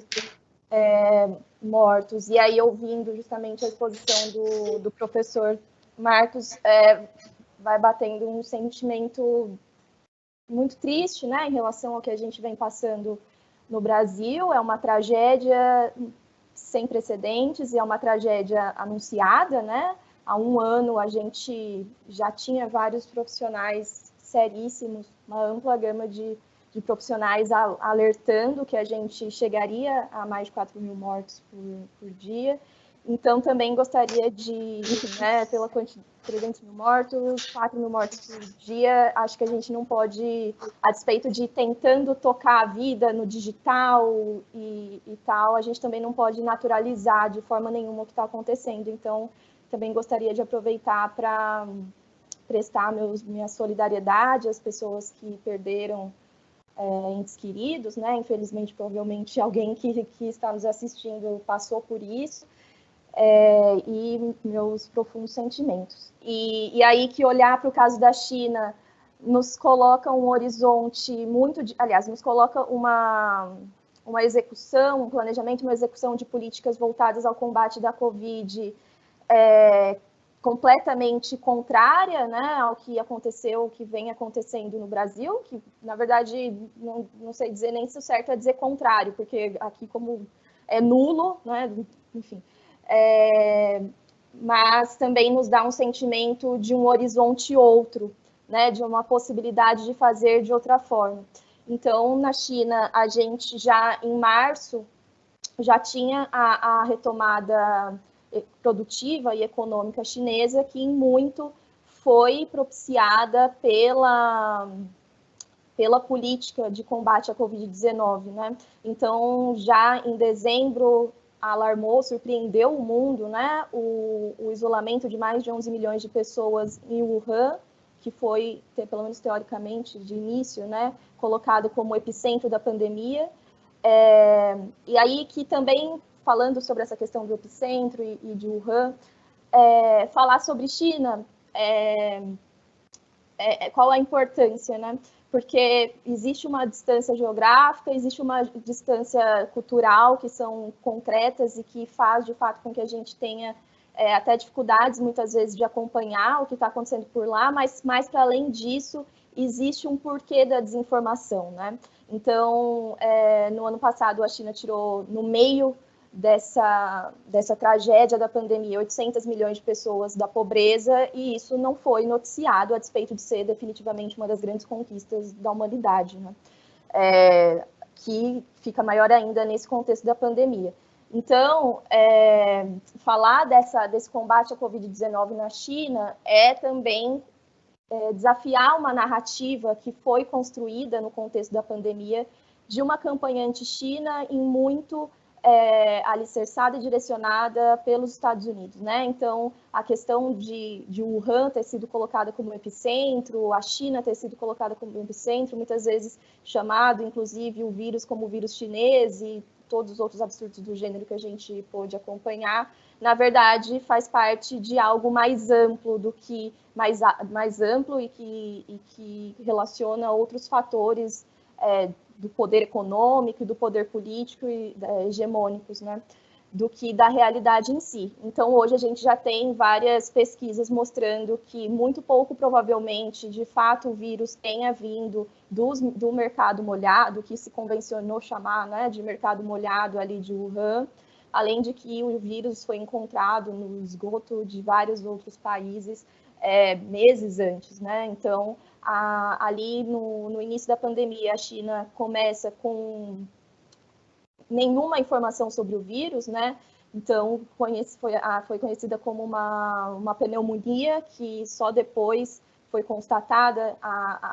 mortos. E aí, ouvindo justamente a exposição do professor Marcos, vai batendo um sentimento muito triste, né, em relação ao que a gente vem passando no Brasil. É uma tragédia sem precedentes e é uma tragédia anunciada, né? Há um ano a gente já tinha vários profissionais seríssimos, uma ampla gama de profissionais alertando que a gente chegaria a mais de 4 mil mortos por dia. Então, também gostaria de, enfim, né, pela quantidade de 300 mil mortos, 4 mil mortos por dia, acho que a gente não pode, a despeito de tentando tocar a vida no digital e tal, a gente também não pode naturalizar de forma nenhuma o que está acontecendo. Então, também gostaria de aproveitar para prestar minha solidariedade às pessoas que perderam entes queridos, né? Infelizmente, provavelmente alguém que está nos assistindo passou por isso, e meus profundos sentimentos. E aí que olhar para o caso da China nos coloca um horizonte muito, aliás, nos coloca uma execução, um planejamento, uma execução de políticas voltadas ao combate da Covid completamente contrária, né, ao que aconteceu, o que vem acontecendo no Brasil, que, na verdade, não sei dizer nem se o certo é dizer contrário, porque aqui como é nulo, né, enfim, mas também nos dá um sentimento de um horizonte outro, né, de uma possibilidade de fazer de outra forma. Então, na China, a gente já, em março, já tinha a retomada produtiva e econômica chinesa, que em muito foi propiciada pela política de combate à Covid-19, né? Então, já em dezembro, alarmou, surpreendeu o mundo, né? O isolamento de mais de 11 milhões de pessoas em Wuhan, que foi, pelo menos teoricamente, de início, né, colocado como epicentro da pandemia. E aí que também, falando sobre essa questão do epicentro e de Wuhan, falar sobre China, qual a importância, né? porque existe uma distância geográfica, existe uma distância cultural, que são concretas e que faz, de fato, com que a gente tenha até dificuldades, muitas vezes, de acompanhar o que está acontecendo por lá, mas, mais para além disso, existe um porquê da desinformação, né? Então, no ano passado, a China tirou, no meio dessa tragédia da pandemia, 800 milhões de pessoas da pobreza, e isso não foi noticiado, a despeito de ser definitivamente uma das grandes conquistas da humanidade, né? Que fica maior ainda nesse contexto da pandemia. Então, falar desse combate à Covid-19 na China é também desafiar uma narrativa que foi construída no contexto da pandemia de uma campanha anti-China em muito alicerçada e direcionada pelos Estados Unidos, né? Então, a questão de Wuhan ter sido colocada como epicentro, a China ter sido colocada como epicentro, muitas vezes chamado, inclusive, o vírus como vírus chinês e todos os outros absurdos do gênero que a gente pôde acompanhar, na verdade, faz parte de algo mais amplo do que mais amplo e que relaciona outros fatores do poder econômico e do poder político e hegemônicos, né, do que da realidade em si. Então, hoje a gente já tem várias pesquisas mostrando que, muito pouco provavelmente, de fato, o vírus tenha vindo do mercado molhado, que se convencionou chamar, né, de mercado molhado ali de Wuhan, além de que o vírus foi encontrado no esgoto de vários outros países meses antes, né? Então, ali no início da pandemia, a China começa com nenhuma informação sobre o vírus, né? Então, foi conhecida como uma pneumonia, que só depois foi constatada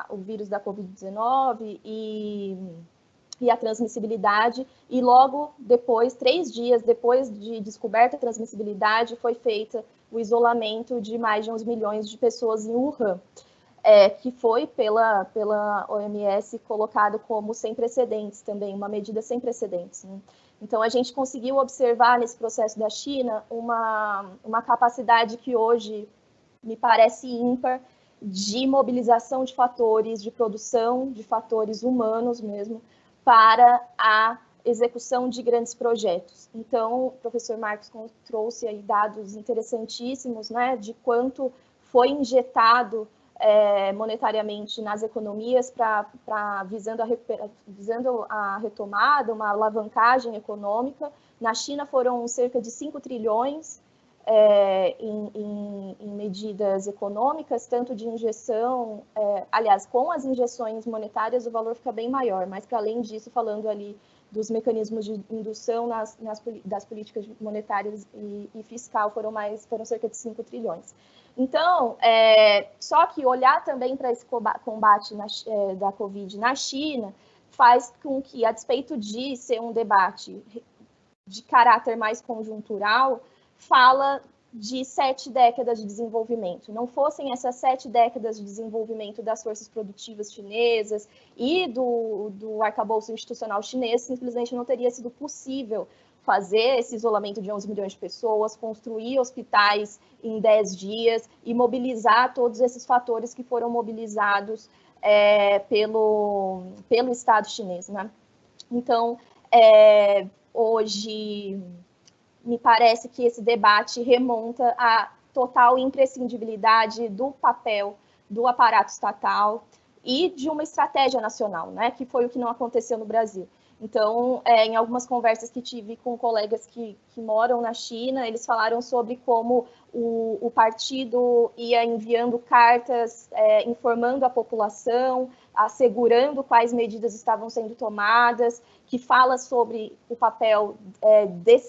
o vírus da Covid-19 e a transmissibilidade, e logo depois, 3 dias depois de descoberta a transmissibilidade, foi feita o isolamento de mais de 11 milhões de pessoas em Wuhan, que foi pela OMS colocado como sem precedentes também, uma medida sem precedentes, né? Então, a gente conseguiu observar nesse processo da China uma capacidade que hoje me parece ímpar de mobilização de fatores, de produção de fatores humanos mesmo, para a execução de grandes projetos. Então, o professor Marcos trouxe aí dados interessantíssimos, né, de quanto foi injetado monetariamente nas economias visando a retomada, uma alavancagem econômica. Na China foram cerca de 5 trilhões em medidas econômicas, tanto de injeção, aliás, com as injeções monetárias o valor fica bem maior, mas para além disso, falando ali dos mecanismos de indução das políticas monetárias e fiscal, foram cerca de 5 trilhões. Então, só que olhar também para esse combate da Covid na China faz com que, a despeito de ser um debate de caráter mais conjuntural, fala de 7 décadas de desenvolvimento. Não fossem essas 7 décadas de desenvolvimento das forças produtivas chinesas e do arcabouço institucional chinês, simplesmente não teria sido possível fazer esse isolamento de 11 milhões de pessoas, construir hospitais em 10 dias e mobilizar todos esses fatores que foram mobilizados pelo Estado chinês, né? Então, hoje, me parece que esse debate remonta à total imprescindibilidade do papel do aparato estatal e de uma estratégia nacional, né, que foi o que não aconteceu no Brasil. Então, em algumas conversas que tive com colegas que moram na China, eles falaram sobre como o partido ia enviando cartas informando a população, assegurando quais medidas estavam sendo tomadas, que fala sobre o papel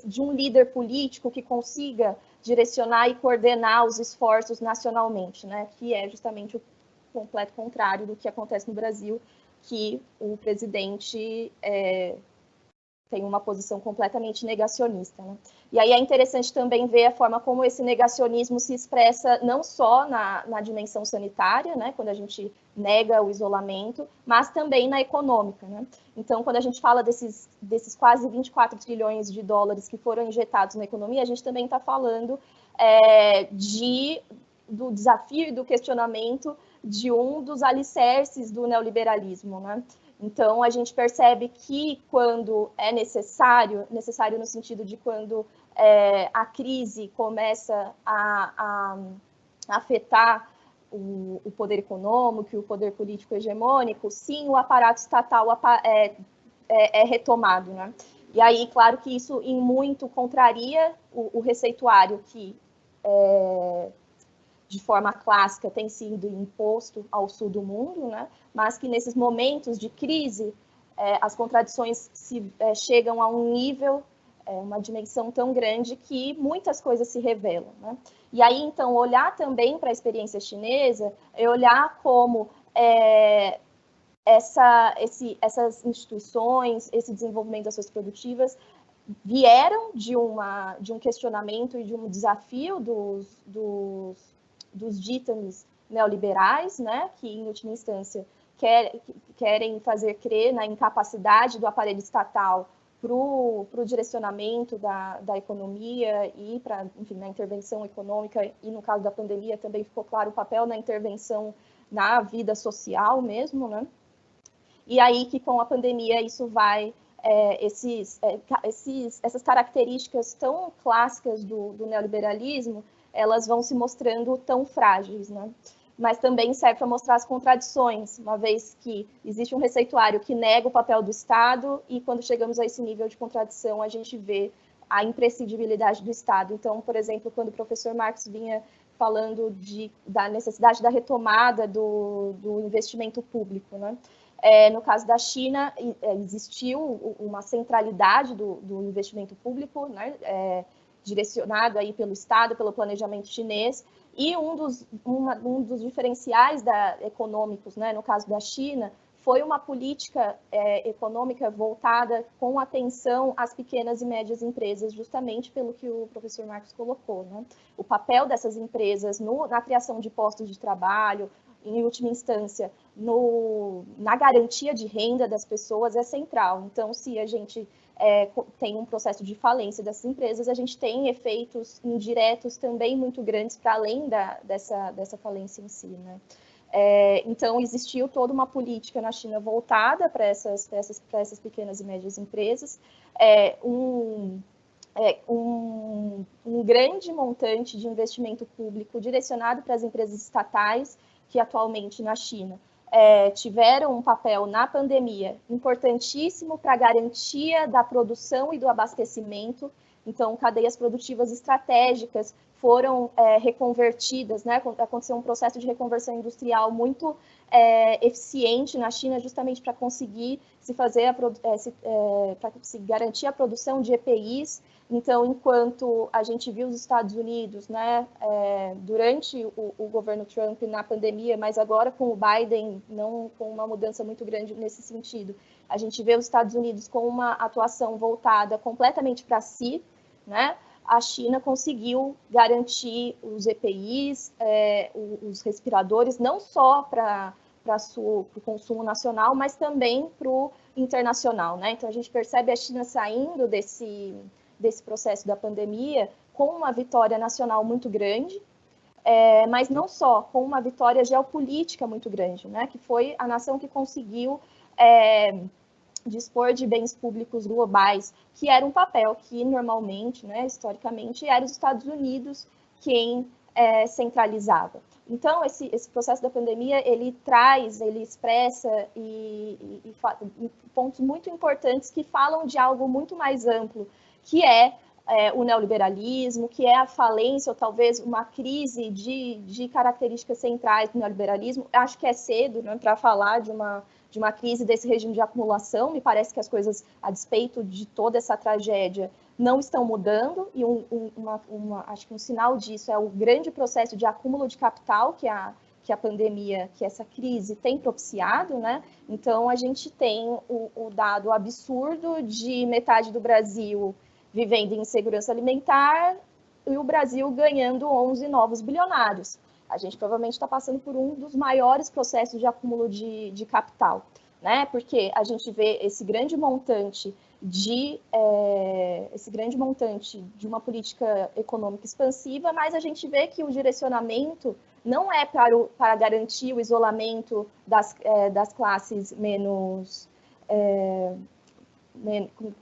de um líder político que consiga direcionar e coordenar os esforços nacionalmente, né, que é justamente o completo contrário do que acontece no Brasil, que o presidente tem uma posição completamente negacionista, né? E aí é interessante também ver a forma como esse negacionismo se expressa não só na dimensão sanitária, né, quando a gente nega o isolamento, mas também na econômica, né? Então, quando a gente fala desses quase 24 trilhões de dólares que foram injetados na economia, a gente também está falando do desafio e do questionamento de um dos alicerces do neoliberalismo, né? Então, a gente percebe que quando é necessário no sentido de quando a crise começa a afetar o poder econômico e o poder político hegemônico, sim, o aparato estatal é retomado, né? E aí, claro que isso em muito contraria o receituário que, de forma clássica, tem sido imposto ao sul do mundo, né? Mas que nesses momentos de crise, as contradições chegam a um nível, uma dimensão tão grande que muitas coisas se revelam, né? E aí, então, olhar também para a experiência chinesa é olhar como essas instituições, esse desenvolvimento das suas produtivas, vieram de um questionamento e de um desafio dos ditames neoliberais, né, que, em última instância, querem fazer crer na incapacidade do aparelho estatal para o direcionamento da economia e na intervenção econômica, e no caso da pandemia também ficou claro o papel na intervenção na vida social mesmo, né? E aí que com a pandemia isso vai, essas características tão clássicas do neoliberalismo, elas vão se mostrando tão frágeis, né? Mas também serve para mostrar as contradições, uma vez que existe um receituário que nega o papel do Estado e quando chegamos a esse nível de contradição, a gente vê a imprescindibilidade do Estado. Então, por exemplo, quando o professor Marx vinha falando da necessidade da retomada do investimento público, né? No caso da China, existiu uma centralidade do investimento público, né? Direcionado aí pelo Estado, pelo planejamento chinês, e um dos diferenciais econômicos, né, no caso da China, foi uma política econômica voltada com atenção às pequenas e médias empresas, justamente pelo que o professor Marcos colocou, né? O papel dessas empresas na criação de postos de trabalho, em última instância, na garantia de renda das pessoas é central. Então, se a gente tem um processo de falência dessas empresas, a gente tem efeitos indiretos também muito grandes para além dessa falência em si, né? Então, existiu toda uma política na China voltada para essas pequenas e médias empresas, um grande montante de investimento público direcionado para as empresas estatais, que atualmente na China tiveram um papel na pandemia importantíssimo para a garantia da produção e do abastecimento. Então, cadeias produtivas estratégicas foram reconvertidas, né? Aconteceu um processo de reconversão industrial muito eficiente na China, justamente para conseguir para se garantir a produção de EPIs. Então, enquanto a gente viu os Estados Unidos, né, durante o governo Trump na pandemia, mas agora com o Biden, não com uma mudança muito grande nesse sentido, a gente vê os Estados Unidos com uma atuação voltada completamente para si, né? A China conseguiu garantir os EPIs, os respiradores, não só para o consumo nacional, mas também para o internacional, né? Então, a gente percebe a China saindo desse processo da pandemia com uma vitória nacional muito grande, mas não só, com uma vitória geopolítica muito grande, né? Que foi a nação que conseguiu dispor de bens públicos globais, que era um papel que normalmente, né, historicamente, era os Estados Unidos quem centralizava. Então, esse processo da pandemia, ele expressa pontos muito importantes que falam de algo muito mais amplo, que o neoliberalismo, que é a falência, ou talvez uma crise de características centrais do neoliberalismo. Acho que é cedo, né, para falar de uma crise desse regime de acumulação. Me parece que as coisas, a despeito de toda essa tragédia, não estão mudando, e acho que um sinal disso é o grande processo de acúmulo de capital que a pandemia, que essa crise tem propiciado, né? Então, a gente tem o dado absurdo de metade do Brasil vivendo em insegurança alimentar e o Brasil ganhando 11 novos bilionários. A gente provavelmente está passando por um dos maiores processos de acúmulo de capital, né? Porque a gente vê esse grande montante de uma política econômica expansiva, mas a gente vê que o direcionamento não é para garantir o isolamento das classes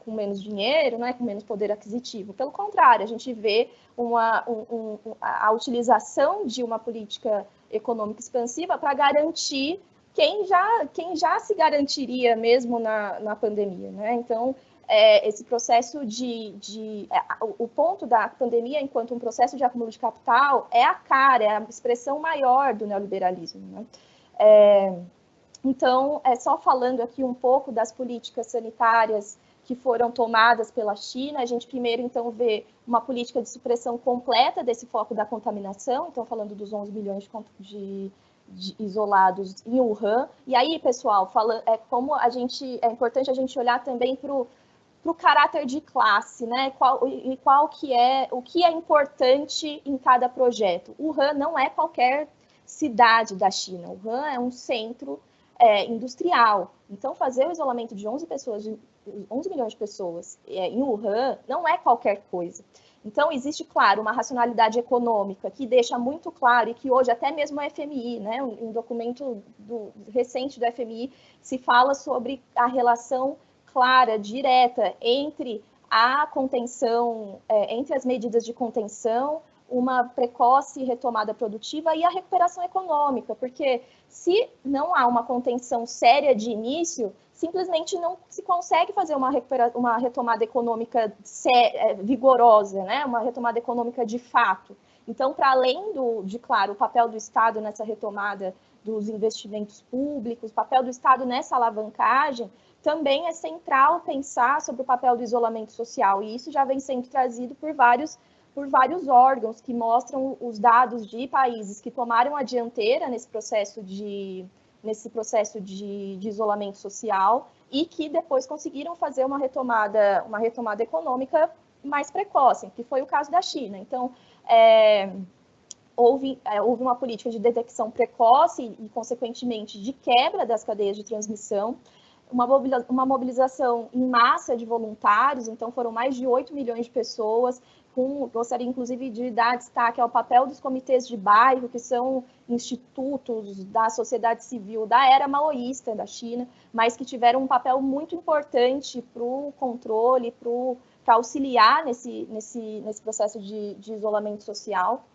com menos dinheiro, né, com menos poder aquisitivo. Pelo contrário, a gente vê a utilização de uma política econômica expansiva para garantir quem já se garantiria mesmo na pandemia, né? Então, esse processo o ponto da pandemia enquanto um processo de acúmulo de capital é a expressão maior do neoliberalismo, né? Então, só falando aqui um pouco das políticas sanitárias que foram tomadas pela China, a gente primeiro, então, vê uma política de supressão completa desse foco da contaminação, então, falando dos 11 milhões de isolados em Wuhan. E aí, pessoal, é importante a gente olhar também para o caráter de classe, né? O que é importante em cada projeto. Wuhan não é qualquer cidade da China, Wuhan é um centro industrial. Então, fazer o isolamento de 11 milhões de pessoas em Wuhan não é qualquer coisa. Então, existe, claro, uma racionalidade econômica que deixa muito claro, e que hoje até mesmo a FMI, né, um documento recente do FMI, se fala sobre a relação clara, direta, entre a contenção, entre as medidas de contenção, uma precoce retomada produtiva e a recuperação econômica, porque se não há uma contenção séria de início, simplesmente não se consegue fazer uma retomada econômica vigorosa, né? Uma retomada econômica de fato. Então, para além claro, o papel do Estado nessa retomada dos investimentos públicos, o papel do Estado nessa alavancagem, também é central pensar sobre o papel do isolamento social, e isso já vem sendo trazido por vários órgãos que mostram os dados de países que tomaram a dianteira nesse processo de isolamento social e que depois conseguiram fazer uma retomada econômica mais precoce, que foi o caso da China. Então, houve uma política de detecção precoce e, consequentemente, de quebra das cadeias de transmissão, uma mobilização em massa de voluntários, então foram mais de 8 milhões de pessoas. Gostaria, inclusive, de dar destaque ao papel dos comitês de bairro, que são institutos da sociedade civil da era maoísta da China, mas que tiveram um papel muito importante para o controle, para auxiliar nesse processo de isolamento social.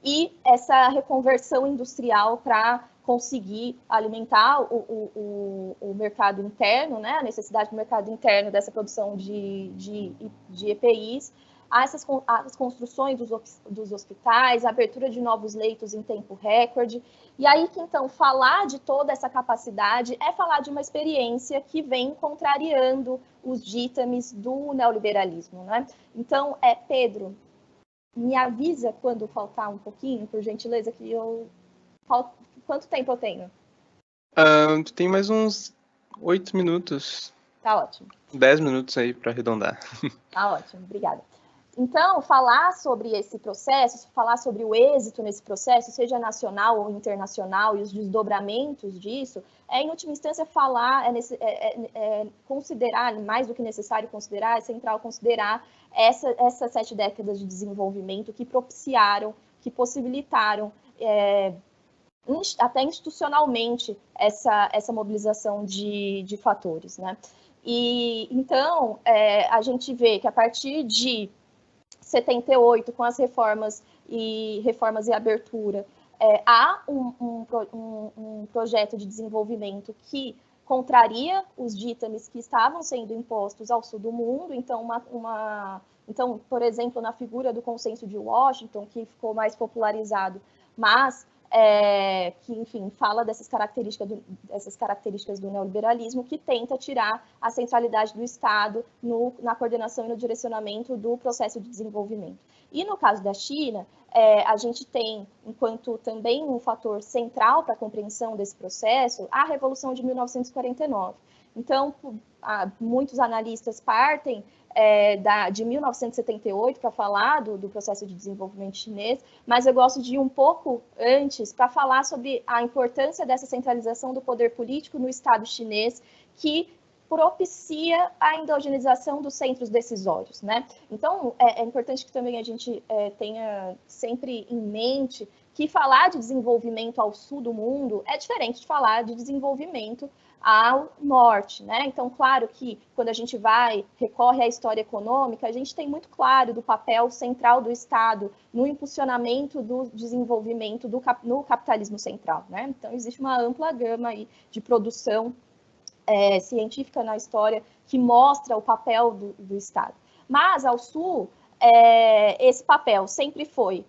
E essa reconversão industrial para conseguir alimentar o mercado interno, né, a necessidade do mercado interno dessa produção de EPIs, as construções dos hospitais, a abertura de novos leitos em tempo recorde. E aí que, então, falar de toda essa capacidade é falar de uma experiência que vem contrariando os ditames do neoliberalismo, né? Então, Pedro, me avisa quando faltar um pouquinho, por gentileza, que Quanto tempo eu tenho? Tem mais uns 8 minutos. Tá ótimo. 10 minutos aí para arredondar. Tá ótimo, obrigada. Então, falar sobre esse processo, falar sobre o êxito nesse processo, seja nacional ou internacional, e os desdobramentos disso, em última instância, considerar, mais do que necessário considerar, é central considerar essas 7 décadas de desenvolvimento que propiciaram, que possibilitaram até institucionalmente essa mobilização de fatores, né? E então a gente vê que a partir de 78, com as reformas e abertura, há um projeto de desenvolvimento que contraria os ditames que estavam sendo impostos ao sul do mundo. Então, então, por exemplo, na figura do Consenso de Washington, que ficou mais popularizado, mas que, enfim, fala dessas características do neoliberalismo, que tenta tirar a centralidade do Estado na coordenação e no direcionamento do processo de desenvolvimento. E no caso da China, a gente tem, enquanto também um fator central para a compreensão desse processo, a Revolução de 1949. Então, muitos analistas partem de 1978 para falar do processo de desenvolvimento chinês, mas eu gosto de ir um pouco antes para falar sobre a importância dessa centralização do poder político no Estado chinês, que propicia a endogenização dos centros decisórios, né? Então, é importante que também a gente tenha sempre em mente que falar de desenvolvimento ao sul do mundo é diferente de falar de desenvolvimento ao norte, né? Então, claro que quando a gente recorre à história econômica, a gente tem muito claro do papel central do Estado no impulsionamento do desenvolvimento no capitalismo central, né? Então, existe uma ampla gama aí de produção científica na história que mostra o papel do Estado. Mas, ao sul, esse papel sempre foi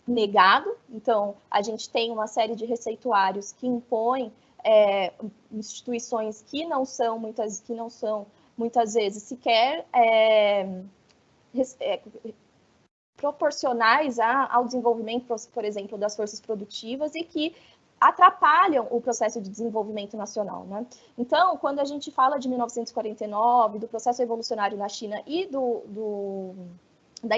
negado. Então, a gente tem uma série de receituários que impõem instituições que não são muitas vezes sequer proporcionais ao desenvolvimento, por exemplo, das forças produtivas e que atrapalham o processo de desenvolvimento nacional, né? Então, quando a gente fala de 1949, do processo evolucionário na China e da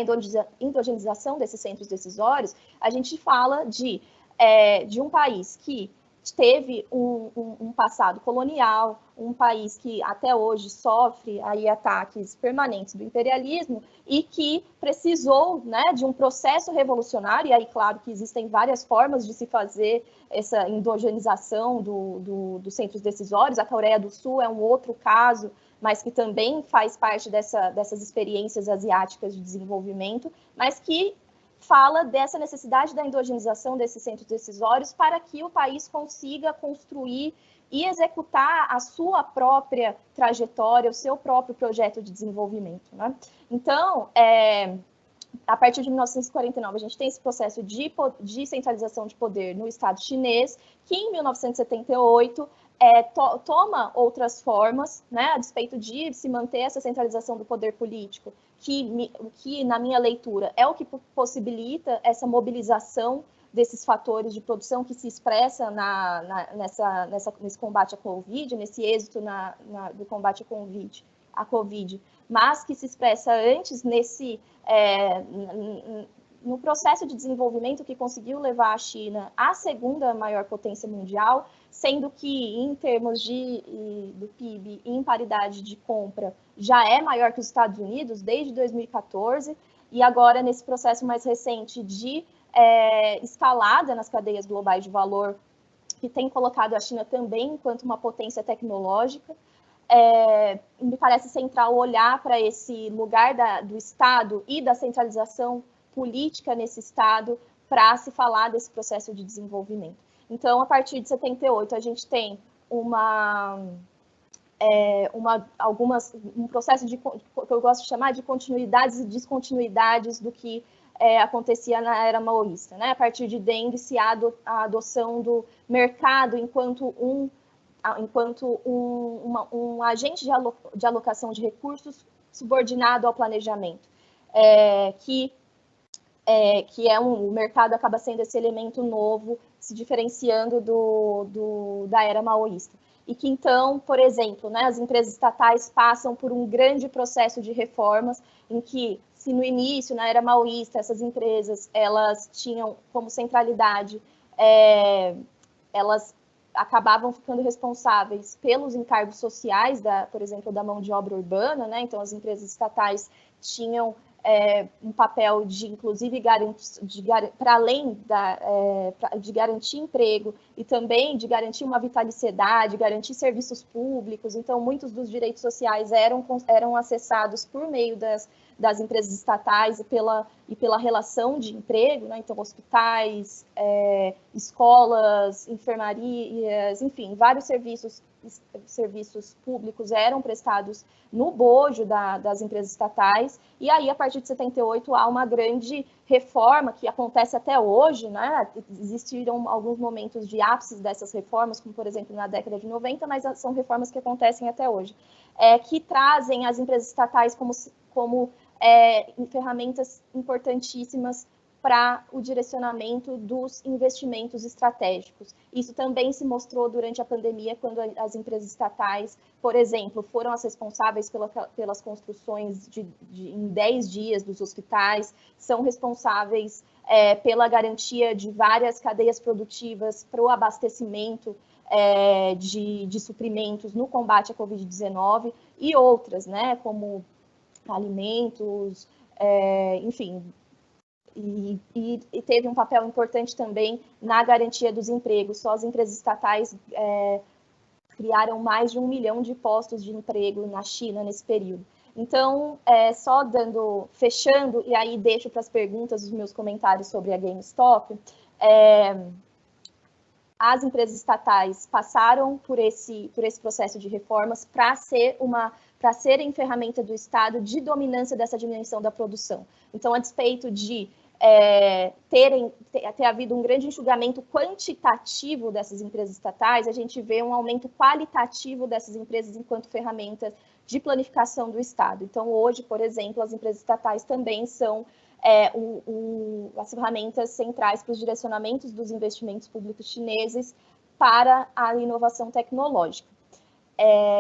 endogenização desses centros decisórios, a gente fala de um país que teve um passado colonial, um país que até hoje sofre aí ataques permanentes do imperialismo e que precisou, né, de um processo revolucionário, e aí, claro, que existem várias formas de se fazer essa endogenização dos centros decisórios. A Coreia do Sul é um outro caso, mas que também faz parte dessas experiências asiáticas de desenvolvimento, mas que fala dessa necessidade da endogenização desses centros decisórios para que o país consiga construir e executar a sua própria trajetória, o seu próprio projeto de desenvolvimento, né? Então, a partir de 1949, a gente tem esse processo de centralização de poder no Estado chinês, que em 1978 toma outras formas, né, a despeito de se manter essa centralização do poder político, que na minha leitura é o que possibilita essa mobilização desses fatores de produção que se expressa nesse combate à Covid, nesse êxito do combate à Covid, mas que se expressa antes no processo de desenvolvimento que conseguiu levar a China à segunda maior potência mundial, sendo que em termos do PIB e em paridade de compra já é maior que os Estados Unidos desde 2014, e agora nesse processo mais recente de escalada nas cadeias globais de valor, que tem colocado a China também enquanto uma potência tecnológica. Me parece central olhar para esse lugar do Estado e da centralização política nesse Estado para se falar desse processo de desenvolvimento. Então, a partir de 78, a gente tem um processo que eu gosto de chamar de continuidades e descontinuidades do que acontecia na era maoísta, né? A partir de Deng, a adoção do mercado enquanto um agente de alocação de recursos subordinado ao planejamento, o mercado acaba sendo esse elemento novo, se diferenciando da era maoísta. E que, então, por exemplo, né, as empresas estatais passam por um grande processo de reformas, em que, se no início, na era maoísta, essas empresas elas tinham como centralidade, elas acabavam ficando responsáveis pelos encargos sociais, por exemplo, da mão de obra urbana, né? Então, as empresas estatais tinham um papel de, inclusive, para além de garantir emprego e também de garantir uma vitaliciedade, garantir serviços públicos. Então, muitos dos direitos sociais eram acessados por meio das empresas estatais e pela relação de emprego, né? Então, hospitais, escolas, enfermarias, enfim, vários serviços públicos eram prestados no bojo das empresas estatais, e aí, a partir de 78, há uma grande reforma que acontece até hoje, né? Existiram alguns momentos de ápice dessas reformas, como, por exemplo, na década de 90, mas são reformas que acontecem até hoje, que trazem as empresas estatais como ferramentas importantíssimas para o direcionamento dos investimentos estratégicos. Isso também se mostrou durante a pandemia, quando as empresas estatais, por exemplo, foram as responsáveis pelas construções em 10 dias dos hospitais, são responsáveis pela garantia de várias cadeias produtivas para o abastecimento de suprimentos no combate à Covid-19 e outras, né, como alimentos, enfim, e teve um papel importante também na garantia dos empregos. Só as empresas estatais criaram mais de 1 milhão de postos de emprego na China nesse período. Então, só fechando, e aí deixo para as perguntas os meus comentários sobre a GameStop, as empresas estatais passaram por esse processo de reformas para serem ferramenta do Estado de dominância dessa dimensão da produção. Então, a despeito de ter havido um grande enxugamento quantitativo dessas empresas estatais, a gente vê um aumento qualitativo dessas empresas enquanto ferramentas de planificação do Estado. Então, hoje, por exemplo, as empresas estatais também são as ferramentas centrais para os direcionamentos dos investimentos públicos chineses para a inovação tecnológica.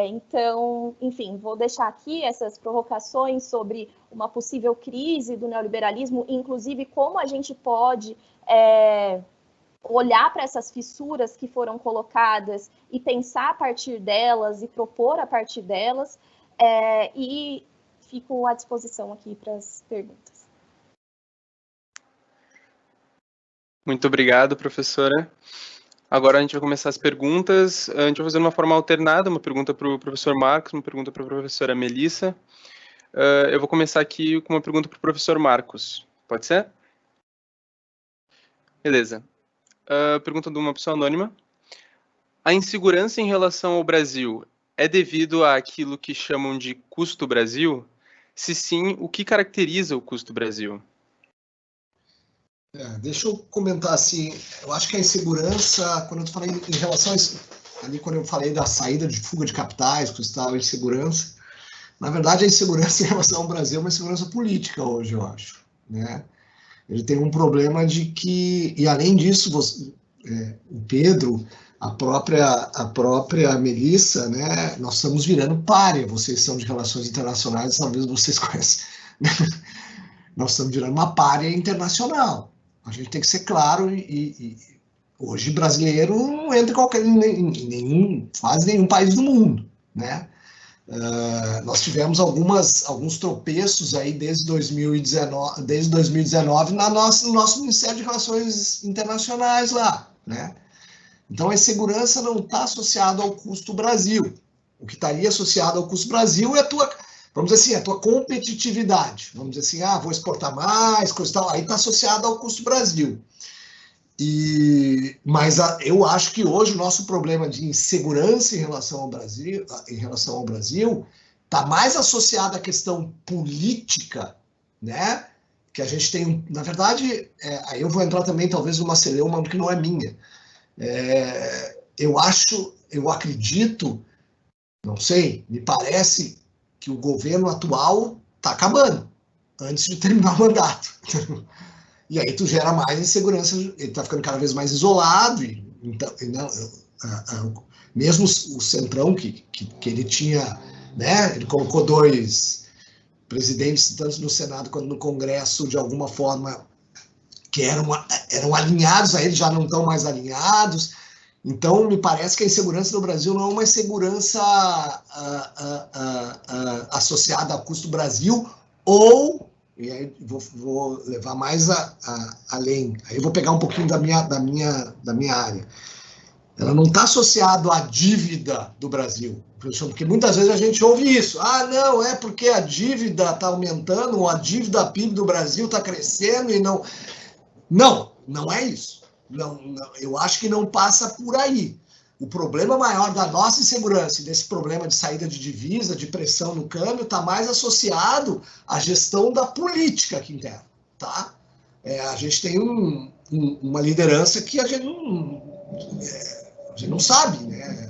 Então, enfim, vou deixar aqui essas provocações sobre uma possível crise do neoliberalismo, inclusive como a gente pode olhar para essas fissuras que foram colocadas e pensar a partir delas e propor a partir delas, e fico à disposição aqui para as perguntas. Muito obrigado, professora. Agora a gente vai começar as perguntas. A gente vai fazer de uma forma alternada, uma pergunta para o professor Marcos, uma pergunta para a professora Melissa. Eu vou começar aqui com uma pergunta para o professor Marcos. Pode ser? Beleza. Pergunta de uma pessoa anônima. A insegurança em relação ao Brasil é devido àquilo que chamam de custo Brasil? Se sim, o que caracteriza o custo Brasil? Deixa eu comentar assim, eu acho que a insegurança, quando eu falei em relação a isso, ali quando eu falei da saída de fuga de capitais, que estava em segurança, na verdade a insegurança em relação ao Brasil é uma insegurança política hoje, eu acho, né? Ele tem um problema de que, e além disso, o Pedro, a própria Melissa, né, nós estamos virando pária, vocês são de relações internacionais, talvez vocês conheçam, nós estamos virando uma pária internacional. A gente tem que ser claro, e hoje brasileiro não entra em quase nenhum país do mundo, né? Nós tivemos alguns tropeços aí desde 2019 no nosso Ministério de Relações Internacionais lá, né? Então a insegurança não está associada ao custo Brasil. O que estaria associado ao custo Brasil é vamos dizer assim, a tua competitividade. Vamos dizer assim, vou exportar mais, coisa e tal. Aí está associado ao custo Brasil. Mas eu acho que hoje o nosso problema de insegurança em relação ao Brasil, está mais associado à questão política, né? Que a gente tem, na verdade, aí eu vou entrar também talvez numa celeuma que não é minha. Eu acredito, não sei, me parece que o governo atual está acabando antes de terminar o mandato. E aí tu gera mais insegurança, ele está ficando cada vez mais isolado, mesmo o Centrão, que ele tinha, né, ele colocou 2 presidentes, tanto no Senado quanto no Congresso, de alguma forma, que eram alinhados, aí eles já não estão mais alinhados. Então, me parece que a insegurança no Brasil não é uma insegurança associada ao custo Brasil, e aí vou levar mais além, aí eu vou pegar um pouquinho da minha área. Ela não está associada à dívida do Brasil, porque muitas vezes a gente ouve isso. Não, é porque a dívida está aumentando, ou a dívida PIB do Brasil está crescendo e não... Não é isso. Não, eu acho que não passa por aí. O problema maior da nossa insegurança e desse problema de saída de divisa, de pressão no câmbio, está mais associado à gestão da política aqui interna, tá? A gente tem uma liderança que a gente não sabe, né?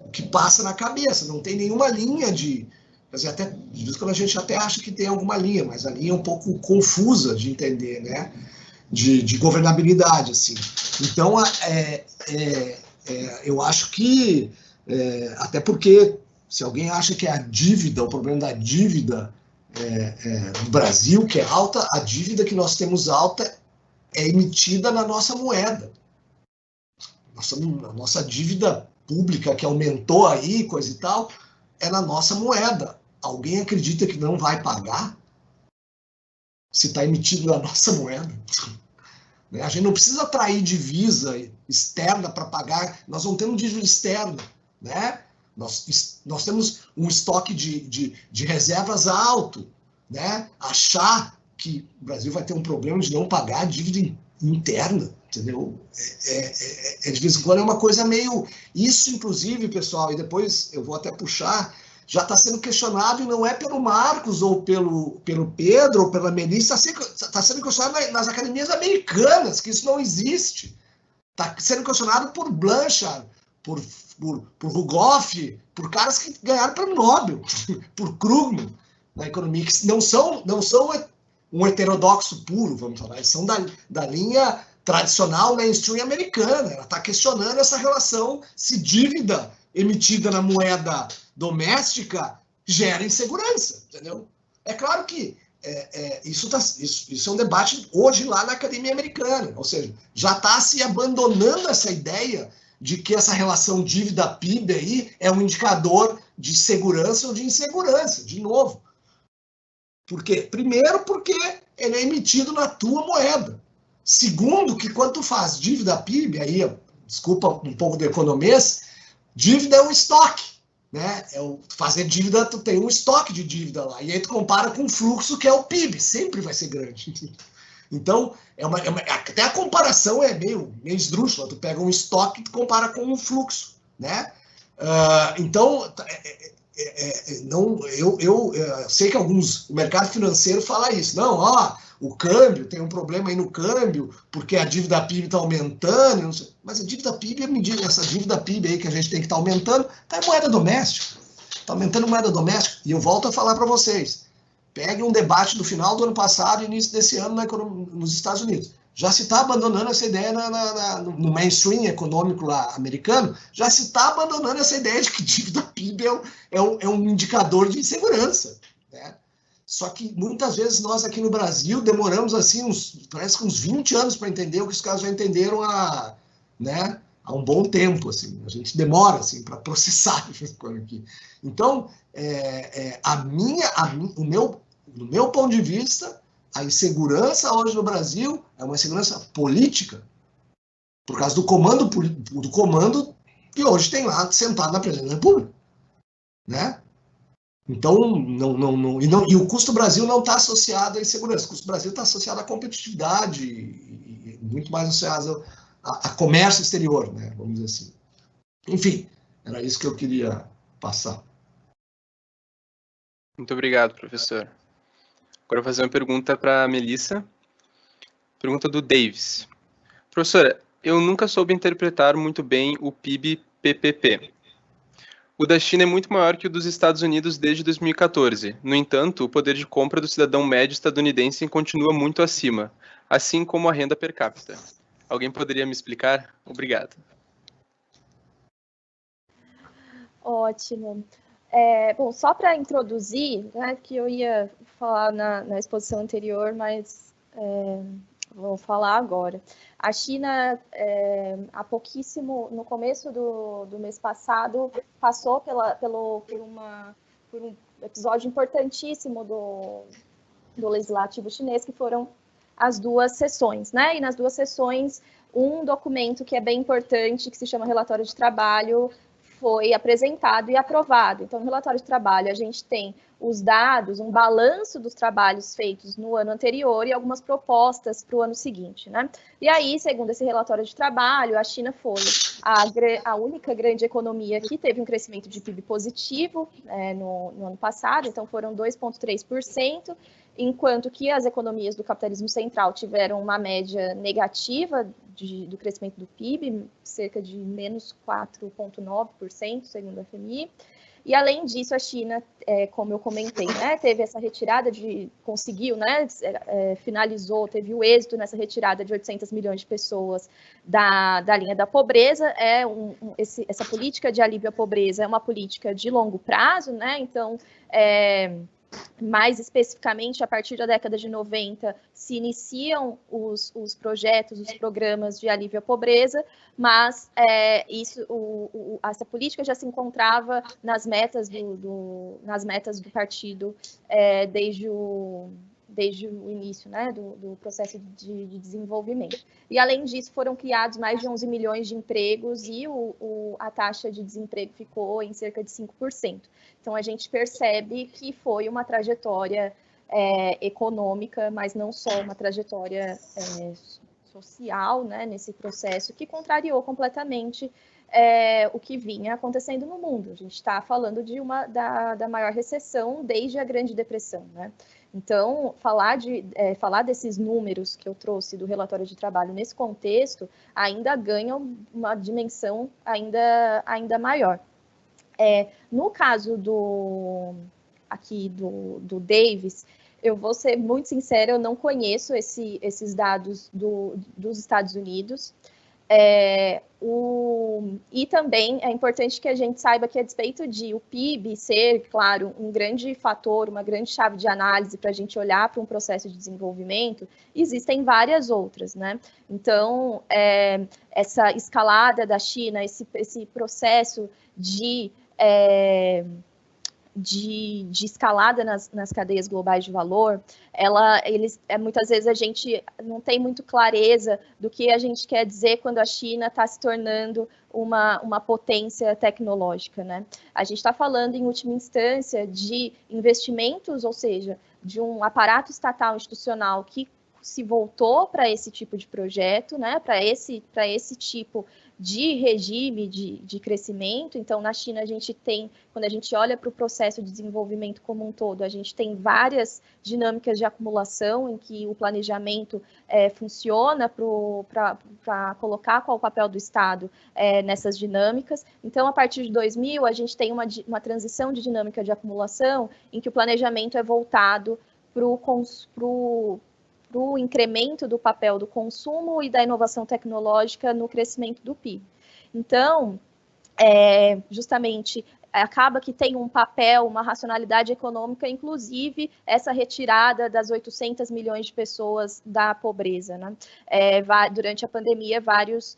O que passa na cabeça, não tem nenhuma linha de... Quer dizer, até, às vezes quando a gente até acha que tem alguma linha, mas a linha é um pouco confusa de entender, né? De governabilidade, assim. Então, eu acho que, até porque, se alguém acha que é a dívida, o problema da dívida do Brasil, que é alta, a dívida que nós temos alta é emitida na nossa moeda. a nossa dívida pública que aumentou aí, coisa e tal, é na nossa moeda. Alguém acredita que não vai pagar se está emitido na nossa moeda? A gente não precisa atrair divisa externa para pagar, nós não temos dívida externa, né? Nós temos um estoque de reservas alto, né? Achar que o Brasil vai ter um problema de não pagar a dívida interna, entendeu? De vez em quando é uma coisa meio... Isso, inclusive, pessoal, e depois eu vou até puxar, já está sendo questionado, e não é pelo Marcos, ou pelo Pedro, ou pela Melissa, está sendo questionado nas academias americanas, que isso não existe. Está sendo questionado por Blanchard, por Rugoff, por caras que ganharam para o Nobel, por Krugman, na economia, que não são um heterodoxo puro, vamos falar, eles são da linha tradicional mainstream americana. Ela está questionando essa relação se dívida emitida na moeda doméstica gera insegurança, entendeu? É claro que isso é um debate hoje lá na academia americana, ou seja, já está se abandonando essa ideia de que essa relação dívida-PIB aí é um indicador de segurança ou de insegurança, de novo. Por quê? Primeiro, porque ele é emitido na tua moeda. Segundo, que quando tu faz dívida-PIB, aí, desculpa um pouco do economês, dívida é um estoque, né? Fazer dívida, tu tem um estoque de dívida lá, e aí tu compara com o fluxo, que é o PIB, sempre vai ser grande. Então, até a comparação é meio esdrúxula, tu pega um estoque e tu compara com um fluxo, né? Então, eu sei que o mercado financeiro fala isso, não, o câmbio, tem um problema aí no câmbio, porque a dívida PIB está aumentando, não sei, mas a dívida PIB, essa dívida PIB aí que a gente tem que estar aumentando, está em moeda doméstica, está aumentando moeda doméstica, e eu volto a falar para vocês, pegue um debate do final do ano passado e início desse ano nos Estados Unidos. Já se está abandonando essa ideia no mainstream econômico lá americano, já se está abandonando essa ideia de que dívida PIB é um indicador de insegurança, né? Só que muitas vezes nós aqui no Brasil demoramos assim parece que uns 20 anos para entender o que os caras já entenderam há um bom tempo. Assim. A gente demora assim, para processar isso aqui. Então, no meu ponto de vista, a insegurança hoje no Brasil é uma insegurança política, por causa do comando que hoje tem lá sentado na presidência da República, né? Então, e o custo Brasil não está associado à insegurança, o custo Brasil está associado à competitividade e muito mais associado a comércio exterior, né? Vamos dizer assim. Enfim, era isso que eu queria passar. Muito obrigado, professor. Agora eu vou fazer uma pergunta para a Melissa. Pergunta do Davis. Professora, eu nunca soube interpretar muito bem o PIB-PPP. O da China é muito maior que o dos Estados Unidos desde 2014. No entanto, o poder de compra do cidadão médio estadunidense continua muito acima, assim como a renda per capita. Alguém poderia me explicar? Obrigado. Ótimo. Bom, só para introduzir, né, que eu ia falar na exposição anterior, mas vou falar agora. A China, há pouquíssimo, no começo do mês passado, passou por um episódio importantíssimo do legislativo chinês, que foram as 2 sessões, né? E nas 2 sessões, um documento que é bem importante, que se chama relatório de trabalho, foi apresentado e aprovado. Então, no relatório de trabalho, a gente tem os dados, um balanço dos trabalhos feitos no ano anterior e algumas propostas para o ano seguinte, né? E aí, segundo esse relatório de trabalho, a China foi a única grande economia que teve um crescimento de PIB positivo no ano passado, então foram 2,3%, enquanto que as economias do capitalismo central tiveram uma média negativa do crescimento do PIB, cerca de menos 4,9%, segundo a FMI. E, além disso, a China, como eu comentei, né, teve essa retirada conseguiu, né, finalizou, teve o êxito nessa retirada de 800 milhões de pessoas da linha da pobreza. Essa política de alívio à pobreza é uma política de longo prazo, né, então mais especificamente, a partir da década de 90, se iniciam os projetos, os programas de alívio à pobreza, mas essa política já se encontrava nas metas do partido desde o início, né, do processo de desenvolvimento. E, além disso, foram criados mais de 11 milhões de empregos e a taxa de desemprego ficou em cerca de 5%. Então, a gente percebe que foi uma trajetória econômica, mas não só uma trajetória social, né, nesse processo, que contrariou completamente o que vinha acontecendo no mundo. A gente está falando da maior recessão desde a Grande Depressão, né? Então, falar desses números que eu trouxe do relatório de trabalho nesse contexto ainda ganha uma dimensão ainda maior. No caso do Davis, eu vou ser muito sincera, eu não conheço esses dados dos Estados Unidos. E também é importante que a gente saiba que, a despeito de o PIB ser, claro, um grande fator, uma grande chave de análise para a gente olhar para um processo de desenvolvimento, existem várias outras, né? Então, essa escalada da China, esse processo de escalada nas cadeias globais de valor, muitas vezes a gente não tem muito clareza do que a gente quer dizer quando a China está se tornando uma potência tecnológica, né? A gente está falando, em última instância, de investimentos, ou seja, de um aparato estatal institucional que se voltou para esse tipo de projeto, né? Para esse tipo de regime de crescimento. Então, na China, a gente tem, quando a gente olha para o processo de desenvolvimento como um todo, a gente tem várias dinâmicas de acumulação em que o planejamento funciona para colocar qual o papel do Estado nessas dinâmicas. Então, a partir de 2000, a gente tem uma transição de dinâmica de acumulação em que o planejamento é voltado para o incremento do papel do consumo e da inovação tecnológica no crescimento do PIB. Então, justamente, acaba que tem um papel, uma racionalidade econômica, inclusive essa retirada das 800 milhões de pessoas da pobreza, né? Durante a pandemia, vários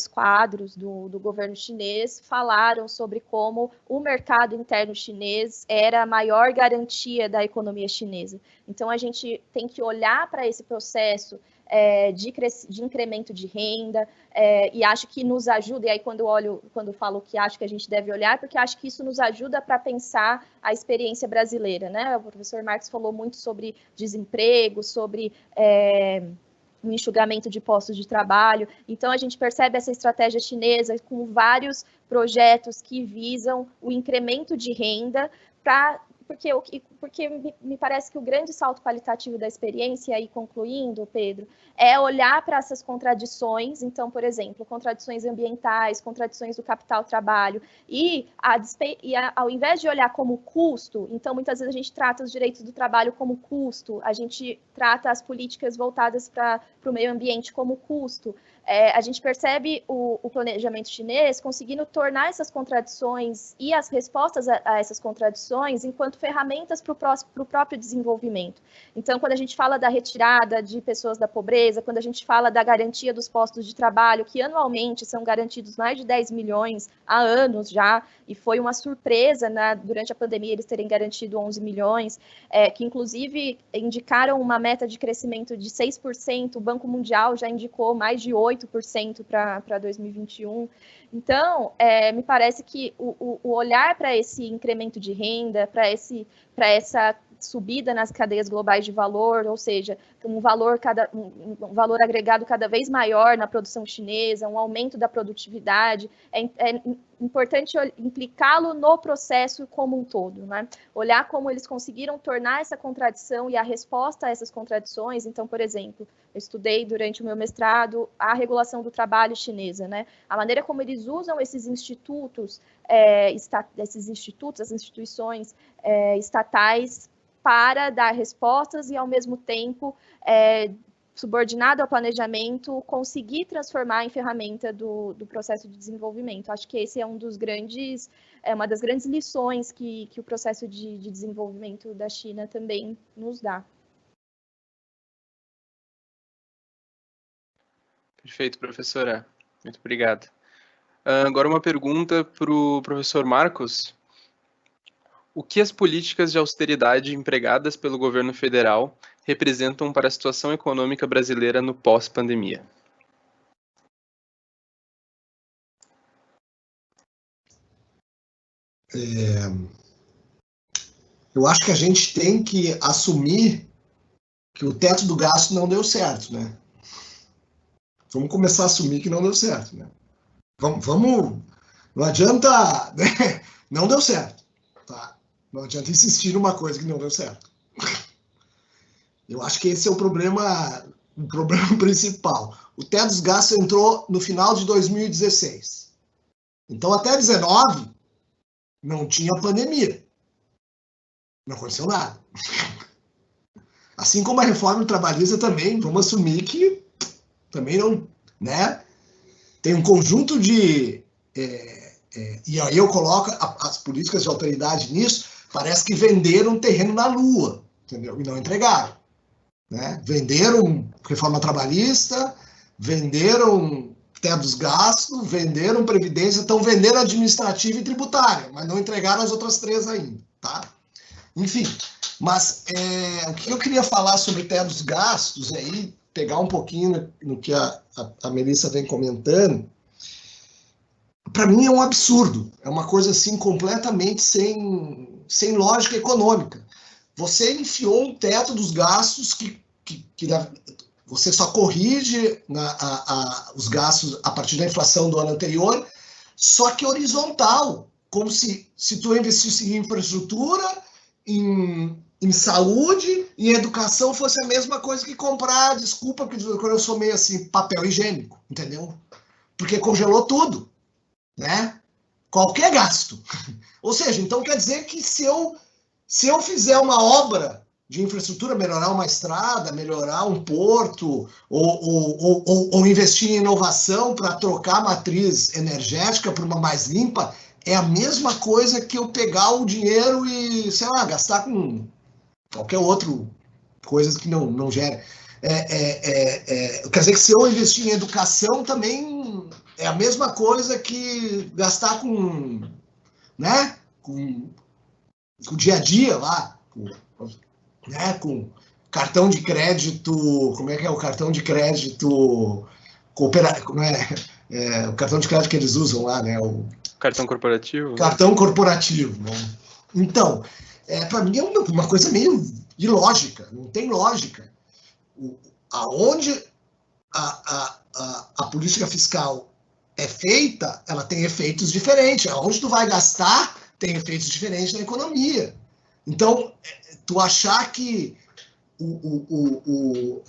quadros do governo chinês falaram sobre como o mercado interno chinês era a maior garantia da economia chinesa. Então, a gente tem que olhar para esse processo de incremento de renda, e acho que nos ajuda, e aí quando falo que acho que a gente deve olhar, porque acho que isso nos ajuda para pensar a experiência brasileira, né? O professor Marcos falou muito sobre desemprego, sobre um enxugamento de postos de trabalho. Então, a gente percebe essa estratégia chinesa com vários projetos que visam o incremento de renda porque me parece que o grande salto qualitativo da experiência, e aí concluindo, Pedro, é olhar para essas contradições. Então, por exemplo, contradições ambientais, contradições do capital-trabalho, ao invés de olhar como custo, então muitas vezes a gente trata os direitos do trabalho como custo, a gente trata as políticas voltadas para o meio ambiente como custo. A gente percebe o planejamento chinês conseguindo tornar essas contradições e as respostas a essas contradições enquanto ferramentas para o próprio desenvolvimento. Então, quando a gente fala da retirada de pessoas da pobreza, quando a gente fala da garantia dos postos de trabalho, que anualmente são garantidos mais de 10 milhões há anos já, e foi uma surpresa, né, durante a pandemia eles terem garantido 11 milhões, que inclusive indicaram uma meta de crescimento de 6%, o Banco Mundial já indicou mais de 8% para 2021. Então, me parece que o olhar para esse incremento de renda, para essa subida nas cadeias globais de valor, ou seja, um valor agregado cada vez maior na produção chinesa, um aumento da produtividade, é importante implicá-lo no processo como um todo, né? Olhar como eles conseguiram tornar essa contradição e a resposta a essas contradições. Então, por exemplo, eu estudei durante o meu mestrado a regulação do trabalho chinesa, né? A maneira como eles usam esses institutos, as instituições estatais para dar respostas e, ao mesmo tempo, subordinado ao planejamento, conseguir transformar em ferramenta do processo de desenvolvimento. Acho que esse é uma das grandes lições que o processo de desenvolvimento da China também nos dá. Perfeito, professora. Muito obrigado. Agora uma pergunta para o professor Marcos. O que as políticas de austeridade empregadas pelo governo federal representam para a situação econômica brasileira no pós-pandemia? Eu acho que a gente tem que assumir que o teto do gasto não deu certo, né? Vamos começar a assumir que não deu certo, né? Vamos, não adianta, né? Não deu certo, tá? Não adianta insistir numa coisa que não deu certo. Eu acho que esse é o problema principal. O teto dos gastos entrou no final de 2016. Então, até 2019, não tinha pandemia. Não aconteceu nada. Assim como a reforma trabalhista também, vamos assumir que também não, né? Tem um conjunto de... e aí eu coloco as políticas de autoridade nisso, parece que venderam terreno na Lua, entendeu? E não entregaram. Né? Venderam reforma trabalhista, venderam teto dos gastos, venderam previdência, estão vendendo administrativa e tributária, mas não entregaram as outras três ainda, tá? Enfim, mas o que eu queria falar sobre teto dos gastos, aí pegar um pouquinho no que a Melissa vem comentando, para mim é um absurdo, é uma coisa assim completamente sem lógica econômica. Você enfiou um teto dos gastos que você só corrige os gastos a partir da inflação do ano anterior, só que horizontal, como se tu investisse em infraestrutura, em saúde e em educação fosse a mesma coisa que comprar, desculpa, porque quando eu sou meio assim, papel higiênico, entendeu? Porque congelou tudo, né? Qualquer gasto. Ou seja, então quer dizer que se eu fizer uma obra de infraestrutura, melhorar uma estrada, melhorar um porto, ou investir em inovação para trocar a matriz energética por uma mais limpa, é a mesma coisa que eu pegar o dinheiro e, sei lá, gastar com qualquer outra coisa que não gere. Quer dizer que se eu investir em educação também é a mesma coisa que gastar com, né, com o dia a dia lá, com cartão de crédito, como é que é o cartão de crédito cooperativo, o cartão de crédito que eles usam lá, né? O cartão corporativo. Cartão corporativo. Né? Então, para mim é uma coisa meio ilógica, não tem lógica. Aonde a política fiscal é feita, ela tem efeitos diferentes. Aonde tu vai gastar, tem efeitos diferentes na economia. Então, tu achar que o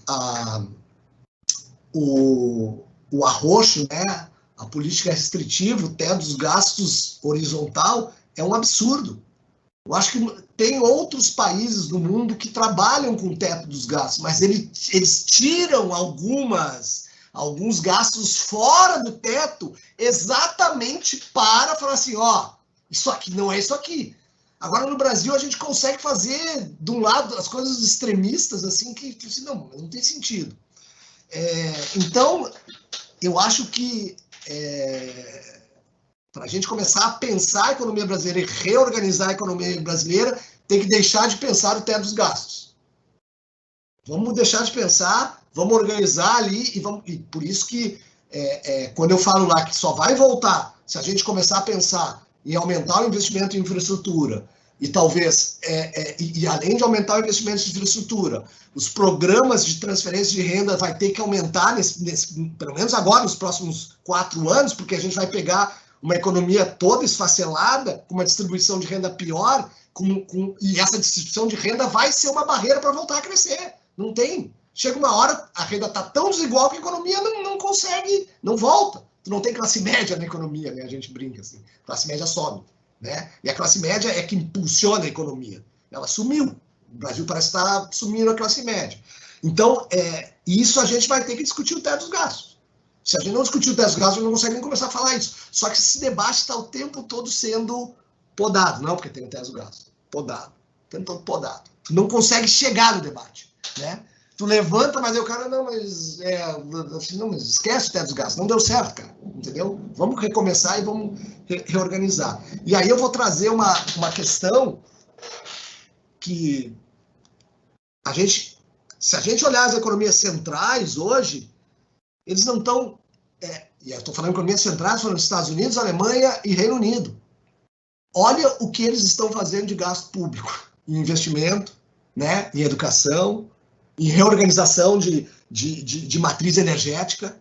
arroxo, né, a política restritiva, o teto dos gastos horizontal, é um absurdo. Eu acho que tem outros países do mundo que trabalham com o teto dos gastos, mas eles tiram alguns gastos fora do teto exatamente para falar assim, ó, isso aqui não é isso aqui. Agora, no Brasil, a gente consegue fazer, de um lado, as coisas extremistas, assim, que assim, não tem sentido. Então, eu acho que para a gente começar a pensar a economia brasileira e reorganizar a economia brasileira, tem que deixar de pensar o teto dos gastos. Vamos deixar de pensar, vamos organizar ali, e por isso que, quando eu falo lá que só vai voltar se a gente começar a pensar em aumentar o investimento em infraestrutura, e talvez, e além de aumentar o investimento em infraestrutura, os programas de transferência de renda vai ter que aumentar, pelo menos agora, nos próximos 4 anos, porque a gente vai pegar uma economia toda esfacelada, com uma distribuição de renda pior, e essa distribuição de renda vai ser uma barreira para voltar a crescer. Não tem. Chega uma hora, a renda está tão desigual que a economia não consegue, não volta. Tu não tem classe média na economia, né? A gente brinca assim. A classe média sobe, né? E a classe média é que impulsiona a economia. Ela sumiu, O Brasil parece estar sumindo a classe média. Então, isso a gente vai ter que discutir o teto dos gastos. Se a gente não discutir o teto dos gastos, a gente não consegue nem começar a falar isso. Só que esse debate está o tempo todo sendo podado. Não porque tem o teto dos gastos. Podado. O tempo todo podado. Tu não consegue chegar no debate, né? Tu levanta, mas aí o cara, não, mas esquece o teto dos gastos. Não deu certo, cara. Entendeu? Vamos recomeçar e vamos reorganizar. E aí eu vou trazer uma questão que se a gente olhar as economias centrais hoje, eles não estão, e eu estou falando de economias centrais, falando dos Estados Unidos, Alemanha e Reino Unido. Olha o que eles estão fazendo de gasto público, em investimento, né, em educação, em reorganização de matriz energética.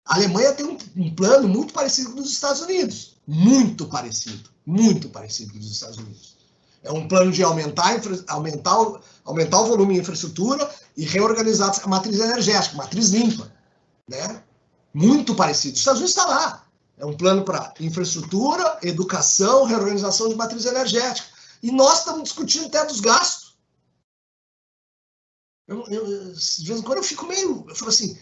A Alemanha tem um plano muito parecido com o dos Estados Unidos. Muito parecido com os Estados Unidos. É um plano de aumentar o volume de infraestrutura e reorganizar a matriz energética, matriz limpa, né? Muito parecido. Os Estados Unidos está lá. É um plano para infraestrutura, educação, reorganização de matriz energética. E nós estamos discutindo até dos gastos. De vez em quando eu fico meio... Eu falo assim,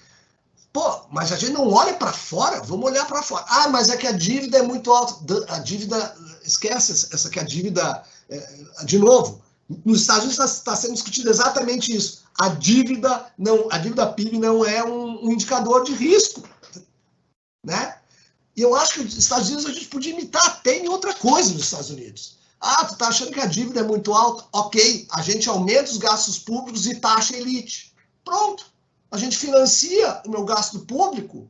pô, mas a gente não olha para fora? Vamos olhar para fora. Ah, mas é que a dívida é muito alta. A dívida... Esquece essa que a dívida... de novo, nos Estados Unidos está sendo discutido exatamente isso. A dívida PIB não é um indicador de risco, né? E eu acho que nos Estados Unidos a gente podia imitar até em outra coisa nos Estados Unidos. Ah, tu tá achando que a dívida é muito alta? Ok, a gente aumenta os gastos públicos e taxa a elite. Pronto. A gente financia o meu gasto público,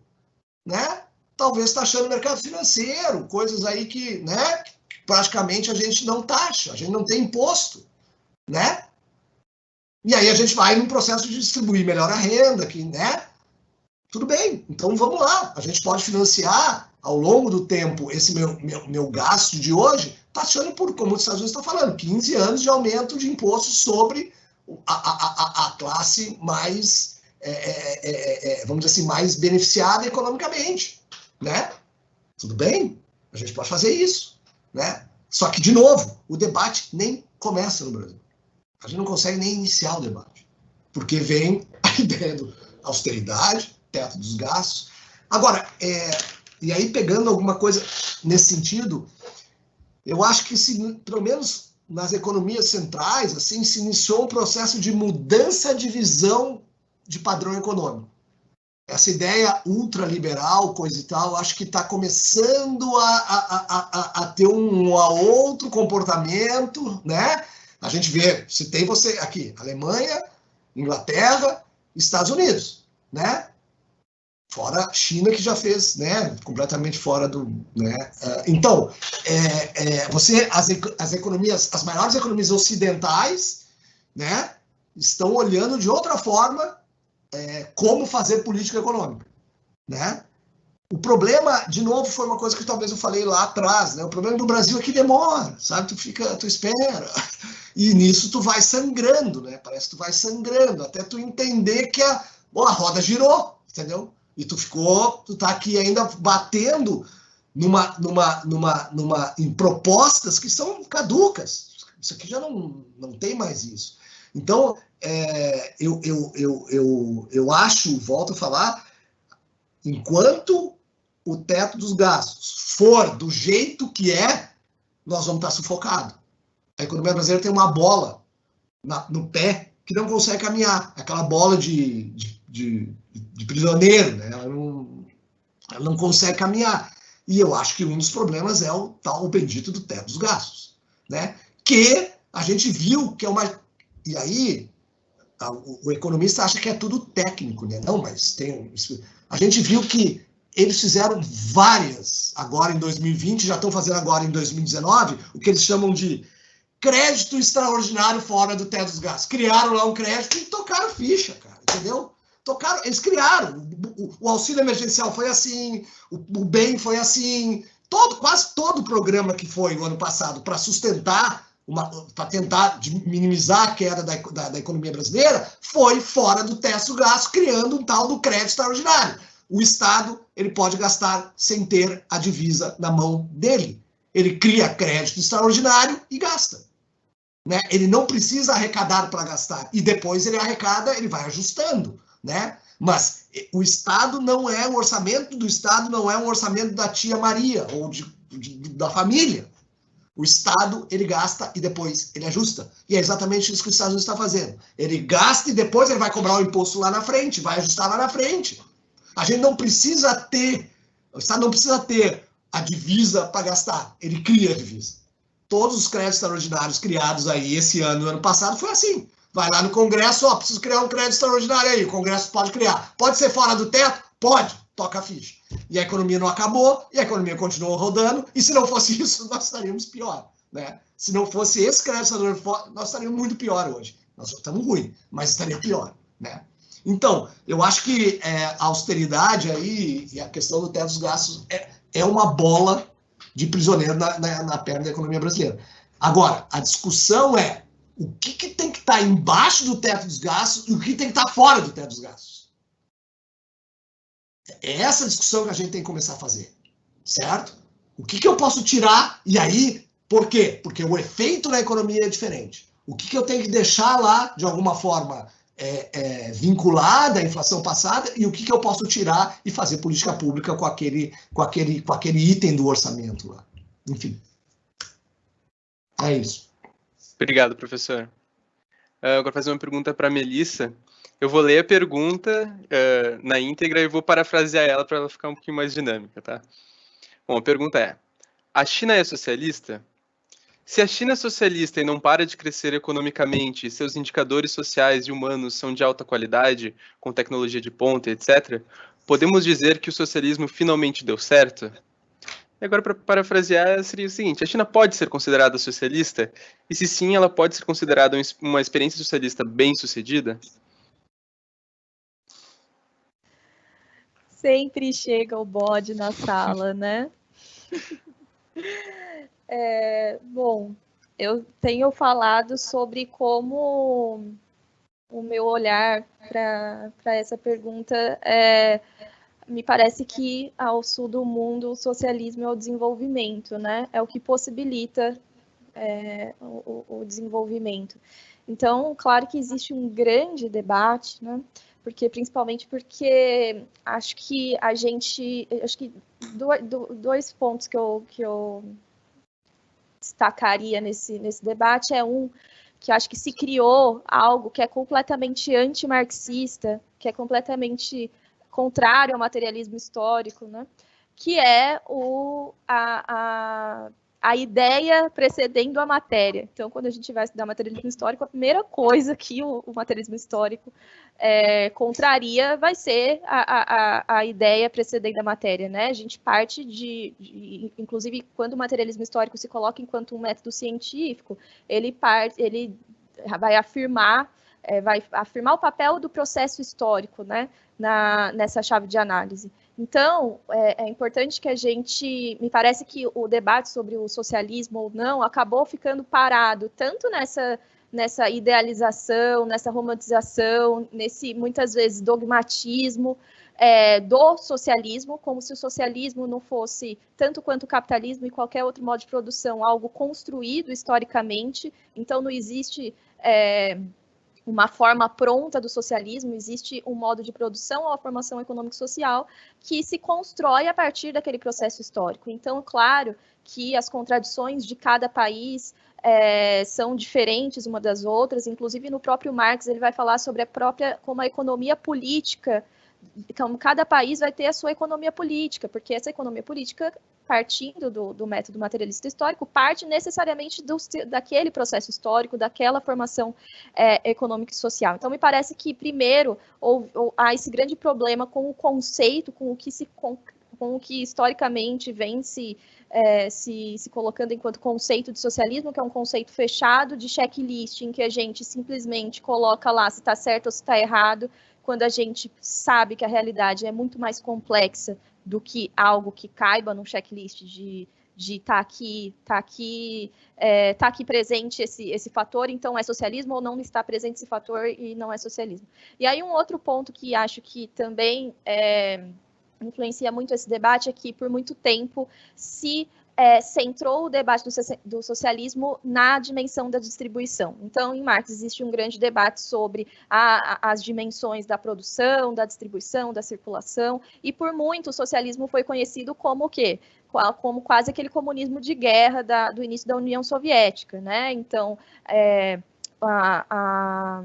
né? Talvez taxando o mercado financeiro, coisas aí que, né? Praticamente a gente não taxa, a gente não tem imposto, né? E aí a gente vai num processo de distribuir melhor a renda, que, né? Tudo bem, então vamos lá. A gente pode financiar ao longo do tempo esse meu gasto de hoje, taxando por, como os Estados Unidos estão falando, 15 anos de aumento de impostos sobre a classe mais, vamos dizer assim, mais beneficiada economicamente, né? Tudo bem, a gente pode fazer isso, né? Só que, de novo, o debate nem começa no Brasil. A gente não consegue nem iniciar o debate, porque vem a ideia da austeridade, teto dos gastos. Agora, e aí pegando alguma coisa nesse sentido, eu acho que, pelo menos nas economias centrais, assim, se iniciou um processo de mudança de visão de padrão econômico. Essa ideia ultraliberal, coisa e tal, acho que está começando a ter um outro comportamento, né? A gente vê, citei você aqui, Alemanha, Inglaterra, Estados Unidos, né? Fora a China, que já fez, né? Completamente fora do... Né? Então, as economias, as maiores economias ocidentais, né? Estão olhando de outra forma como fazer política econômica, né? O problema, de novo, foi uma coisa que talvez eu falei lá atrás, né? O problema do Brasil é que demora, sabe? Tu espera. E nisso tu vai sangrando, né? Parece que tu vai sangrando, até tu entender que a roda girou, entendeu? E tu tá aqui ainda batendo em propostas que são caducas. Isso aqui já não tem mais isso. Então, eu acho, volto a falar, enquanto o teto dos gastos for do jeito que nós vamos estar sufocados. A economia brasileira tem uma bola no pé que não consegue caminhar. Aquela bola de prisioneiro, né? Ela não consegue caminhar. E eu acho que um dos problemas é o tal bendito do teto dos gastos, né? Que a gente viu que é uma... E aí, o economista acha que é tudo técnico, né? Não, mas a gente viu que eles fizeram várias, agora em 2020, já estão fazendo agora em 2019, o que eles chamam de crédito extraordinário fora do teto dos gastos. Criaram lá um crédito e tocaram ficha, cara, entendeu? Eles criaram. O auxílio emergencial foi assim, o BEM foi assim, quase todo o programa que foi o ano passado para sustentar, para tentar minimizar a queda da economia brasileira, foi fora do teto do gasto, criando um tal do crédito extraordinário. O Estado, ele pode gastar sem ter a divisa na mão dele. Ele cria crédito extraordinário e gasta. né? Ele não precisa arrecadar para gastar. E depois ele arrecada, ele vai ajustando, né? Mas o Estado não é, o orçamento do Estado não é um orçamento da tia Maria ou da família. O Estado, ele gasta e depois ele ajusta. E é exatamente isso que os Estados Unidos está fazendo. Ele gasta e depois ele vai cobrar o imposto lá na frente, vai ajustar lá na frente. A gente não precisa ter, o Estado não precisa ter a divisa para gastar, ele cria a divisa. Todos os créditos extraordinários criados aí esse ano e no ano passado foi assim. Vai lá no Congresso, ó, preciso criar um crédito extraordinário aí, o Congresso pode criar. Pode ser fora do teto? Pode, toca a ficha. E a economia não acabou, e a economia continuou rodando, e se não fosse isso, nós estaríamos pior, né? Se não fosse esse crédito extraordinário, nós estaríamos muito pior hoje. Nós estamos ruim, mas estaria pior, né? Então, eu acho que a austeridade aí e a questão do teto dos gastos é uma bola de prisioneiro na perna da economia brasileira. Agora, a discussão é o que tem que estar embaixo do teto dos gastos e o que tem que estar fora do teto dos gastos. É essa discussão que a gente tem que começar a fazer, certo? O que eu posso tirar e aí, por quê? Porque o efeito na economia é diferente. O que eu tenho que deixar lá, de alguma forma, vinculada à inflação passada e o que eu posso tirar e fazer política pública com aquele item do orçamento lá. Enfim. É isso. Obrigado, professor. Agora fazer uma pergunta para a Melissa. Eu vou ler a pergunta na íntegra e vou parafrasear ela para ela ficar um pouquinho mais dinâmica, tá? Bom, a pergunta é: a China é socialista? Se a China é socialista e não para de crescer economicamente, seus indicadores sociais e humanos são de alta qualidade, com tecnologia de ponta, etc., podemos dizer que o socialismo finalmente deu certo? E agora, para parafrasear, seria o seguinte: a China pode ser considerada socialista? E se sim, ela pode ser considerada uma experiência socialista bem-sucedida? Sempre chega o bode na sala, né? Bom, eu tenho falado sobre como o meu olhar para essa pergunta me parece que ao sul do mundo o socialismo é o desenvolvimento, né? É o que possibilita o desenvolvimento. Então, claro que existe um grande debate, né? Principalmente porque acho que dois pontos que eu destacaria nesse debate que acho que se criou algo que é completamente antimarxista, que é completamente contrário ao materialismo histórico, né? Que é a ideia precedendo a matéria. Então, quando a gente vai estudar materialismo histórico, a primeira coisa que o materialismo histórico contraria vai ser a ideia precedendo a matéria, né? A gente parte inclusive, quando o materialismo histórico se coloca enquanto um método científico, ele vai afirmar o papel do processo histórico, né? Nessa chave de análise. Então, é importante que me parece que o debate sobre o socialismo ou não acabou ficando parado, tanto nessa idealização, nessa romantização, nesse, muitas vezes, dogmatismo do socialismo, como se o socialismo não fosse, tanto quanto o capitalismo e qualquer outro modo de produção, algo construído historicamente, então não existe uma forma pronta do socialismo, existe um modo de produção ou a formação econômico-social que se constrói a partir daquele processo histórico. Então, claro que as contradições de cada país são diferentes uma das outras, inclusive no próprio Marx ele vai falar sobre como a economia política, então cada país vai ter a sua economia política, porque essa economia política, partindo do método materialista histórico, parte necessariamente daquele processo histórico, daquela formação econômica e social. Então, me parece que, primeiro, há esse grande problema com o conceito, com o que historicamente vem se colocando enquanto conceito de socialismo, que é um conceito fechado de checklist, em que a gente simplesmente coloca lá se está certo ou se está errado, quando a gente sabe que a realidade é muito mais complexa do que algo que caiba num checklist de tá aqui presente esse fator, então é socialismo, ou não está presente esse fator e não é socialismo. E aí um outro ponto que acho que também influencia muito esse debate é que por muito tempo se centrou o debate do socialismo na dimensão da distribuição. Então, em Marx existe um grande debate sobre as dimensões da produção, da distribuição, da circulação, e por muito o socialismo foi conhecido como o quê? Como quase aquele comunismo de guerra do início da União Soviética, né? Então, a